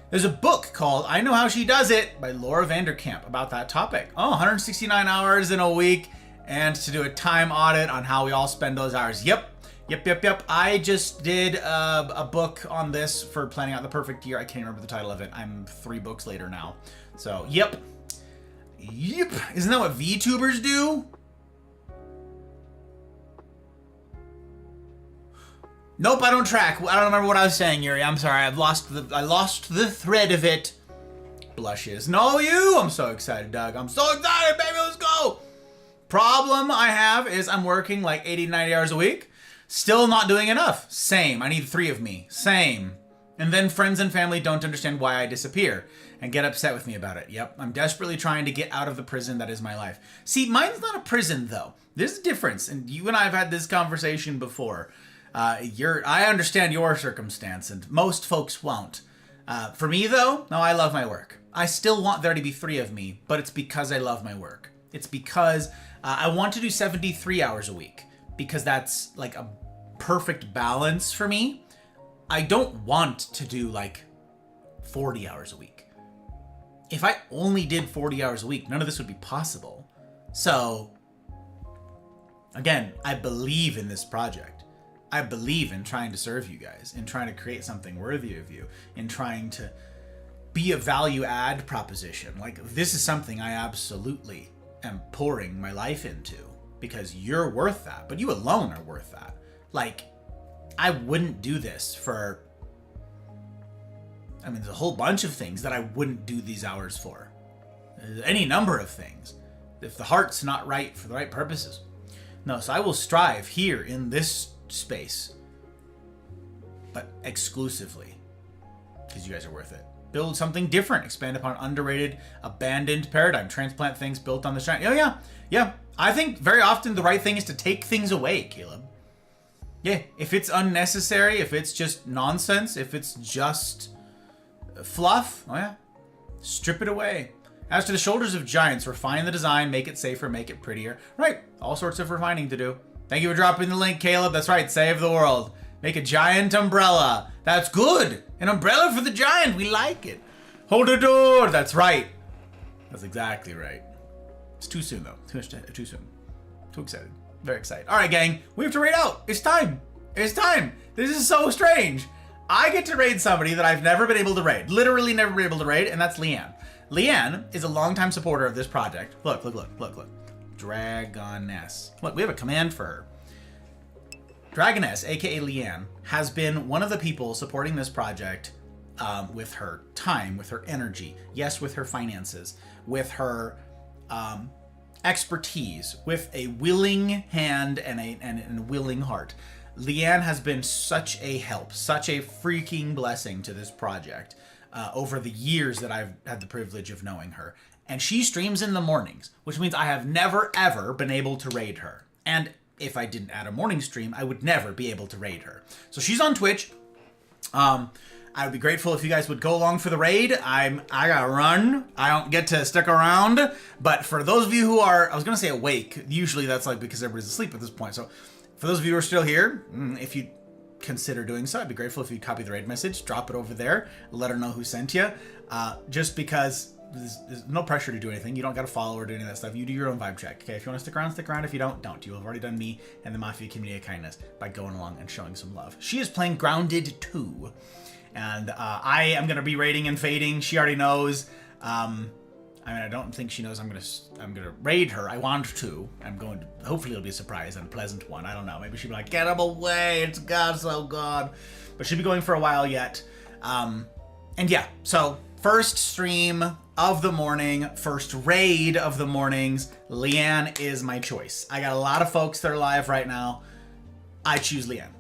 There's a book called I Know How She Does It by Laura Vanderkamp about that topic. Oh, 169 hours in a week and to do a time audit on how we all spend those hours. Yep. I just did a book on this for planning out the perfect year. I can't remember the title of it. I'm 3 books later now. So, yep. Isn't that what VTubers do? Nope, I don't track. I don't remember what I was saying, Yuri. I'm sorry. I lost the thread of it. Blushes. No, you! I'm so excited, Doug. I'm so excited, baby. Let's go! Problem I have is I'm working like 80 to 90 hours a week. Still not doing enough. Same. I need 3 of me. Same. And then friends and family don't understand why I disappear and get upset with me about it. Yep, I'm desperately trying to get out of the prison that is my life. See, mine's not a prison, though. There's a difference, and you and I have had this conversation before. I understand your circumstance, and most folks won't. For me, though, no, I love my work. I still want there to be 3 of me, but it's because I love my work. It's because I want to do 73 hours a week, because that's like a perfect balance for me. I don't want to do like 40 hours a week. If I only did 40 hours a week, none of this would be possible. So, again, I believe in this project. I believe in trying to serve you guys, in trying to create something worthy of you, in trying to be a value add proposition. Like, this is something I absolutely am pouring my life into because you're worth that, but you alone are worth that. Like, I wouldn't do this for I mean, there's a whole bunch of things that I wouldn't do these hours for. Any number of things. If the heart's not right for the right purposes. No, so I will strive here in this space. But exclusively. Because you guys are worth it. Build something different. Expand upon underrated, abandoned paradigm. Transplant things built on the shrine. Oh, yeah. Yeah. I think very often the right thing is to take things away, Caleb. Yeah. If it's unnecessary, if it's just nonsense, if it's just fluff, oh yeah, strip it away. As to the shoulders of giants, refine the design, make it safer, make it prettier. Right. All sorts of refining to do. Thank you for dropping the link, Caleb. That's right. Save the world. Make a giant umbrella. That's good. An umbrella for the giant. We like it. Hold the door. That's right. That's exactly right. It's too soon, though. Too soon. Too excited. Very excited. All right, gang. We have to raid out. It's time. It's time. This is so strange. I get to raid somebody that I've never been able to raid. Literally never been able to raid, and that's Leanne. Leanne is a longtime supporter of this project. Look. Dragoness. Look, we have a command for her. Dragoness, aka Leanne, has been one of the people supporting this project with her time, with her energy, yes, with her finances, with her expertise, with a willing hand and a willing heart. Leanne has been such a help, such a freaking blessing to this project over the years that I've had the privilege of knowing her. And she streams in the mornings, which means I have never, ever been able to raid her. And if I didn't add a morning stream, I would never be able to raid her. So she's on Twitch. I would be grateful if you guys would go along for the raid. I gotta run. I don't get to stick around. But for those of you who are, I was gonna say awake. Usually that's like because everybody's asleep at this point. So for those of you who are still here, if you consider doing so, I'd be grateful if you copy the raid message, drop it over there, let her know who sent you. Just because there's no pressure to do anything. You don't got to follow or do any of that stuff. You do your own vibe check. Okay, if you want to stick around, stick around. If you don't, don't. You have already done me and the Mafia community a kindness by going along and showing some love. She is playing Grounded 2. And I am going to be raiding and fading. She already knows. I mean, I don't think she knows I'm gonna raid her. I want to. I'm going to. Hopefully it'll be a surprise and a pleasant one. I don't know. Maybe she'll be like, get him away. It's God, so God. But she'll be going for a while yet. And yeah, so first stream of the morning, first raid of the mornings, Leanne is my choice. I got a lot of folks that are live right now. I choose Leanne.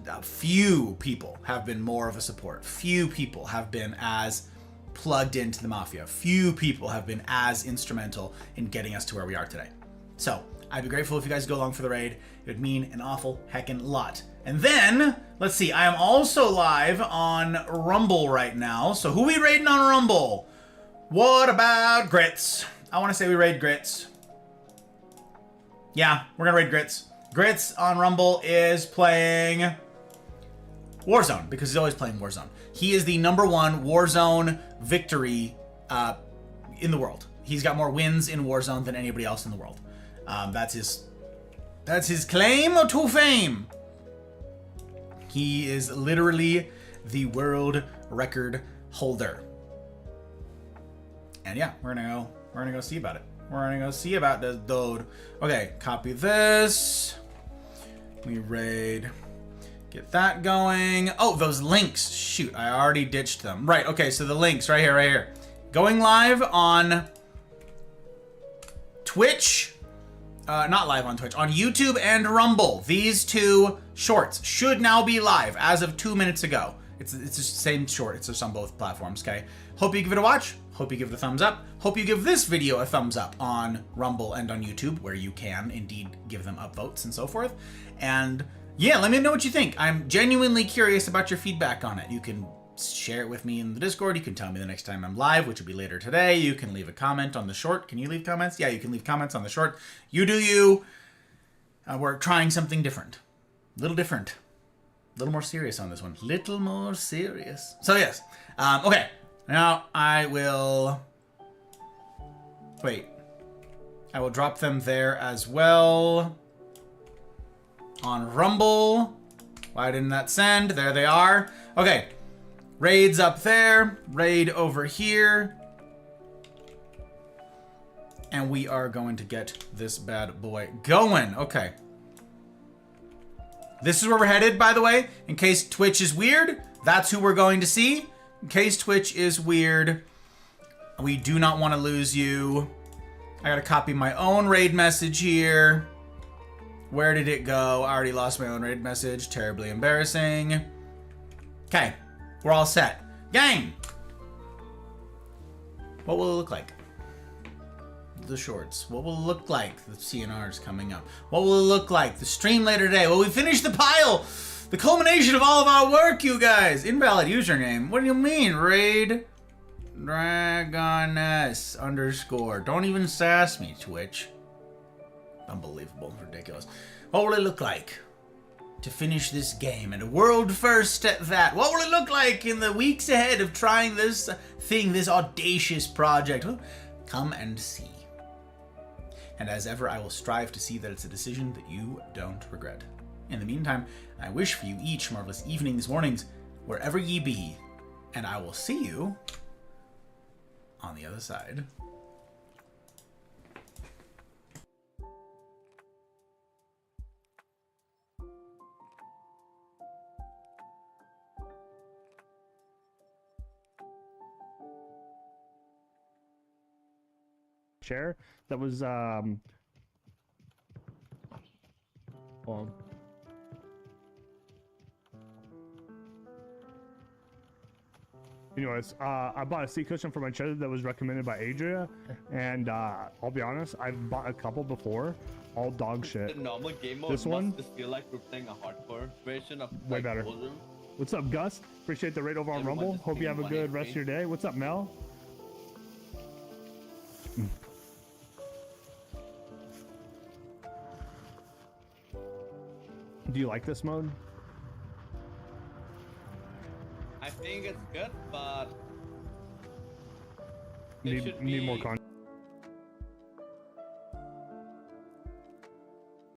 A few people have been more of a support. Few people have been as plugged into the Mafia. Few people have been as instrumental in getting us to where we are today. So I'd be grateful if you guys go along for the raid. It would mean an awful heckin' lot. And then, let's see, I am also live on Rumble right now. So who we raiding on Rumble? What about Grits? I want to say we raid Grits. Yeah, we're going to raid Grits. Grits on Rumble is playing Warzone, because he's always playing Warzone. He is the #1 Warzone victory in the world. He's got more wins in Warzone than anybody else in the world. That's his claim to fame. He is literally the world record holder. And yeah, we're gonna go see about it. We're gonna go see about this dude. Okay, copy this. We raid. Get that going. Oh, those links. Shoot, I already ditched them. Right, okay, so the links right here. Going live on Twitch. Not live on Twitch. On YouTube and Rumble. These two shorts should now be live as of 2 minutes ago. It's the same short. It's just on both platforms, okay? Hope you give it a watch. Hope you give it a thumbs up. Hope you give this video a thumbs up on Rumble and on YouTube, where you can indeed give them upvotes and so forth. And yeah, let me know what you think. I'm genuinely curious about your feedback on it. You can share it with me in the Discord. You can tell me the next time I'm live, which will be later today. You can leave a comment on the short. Can you leave comments? Yeah, you can leave comments on the short. You do you. We're trying something different. A little different. A little more serious on this one. Little more serious. So yes. Okay. Now I will... Wait. I will drop them there as well. On Rumble. Why didn't that send? There they are. Okay. Raid's up there. Raid over here. And we are going to get this bad boy going. Okay. This is where we're headed, by the way. In case Twitch is weird, that's who we're going to see. in case Twitch is weird, we do not want to lose you. I gotta copy my own raid message here. Where did it go? I already lost my own raid message. Terribly embarrassing. Okay, we're all set. Gang! What will it look like? The shorts. What will it look like? The CNRs coming up. What will it look like? The stream later today. Will we finish the pile? The culmination of all of our work, you guys. Invalid username. What do you mean? Raid Dragoness _ Don't even sass me, Twitch. Unbelievable. Ridiculous. What will it look like to finish this game? And a world first at that. What will it look like in the weeks ahead of trying this thing, this audacious project? Well, come and see. And as ever, I will strive to see that it's a decision that you don't regret. In the meantime, I wish for you each marvelous evenings, mornings, wherever ye be. And I will see you on the other side. Chair that was well, anyways, I bought a seat cushion for my chair that was recommended by Adria, and I'll be honest, I've bought a couple before, all dog shit. The normal game mode This one just feel like we're playing a hardcore version of way like, better. Bullroom. What's up, Gus? Appreciate the raid over on Everyone Rumble. just Hope you have a being good funny rest of your day. What's up, Mel? Do you like this mode? I think it's good, but it should Need be more content.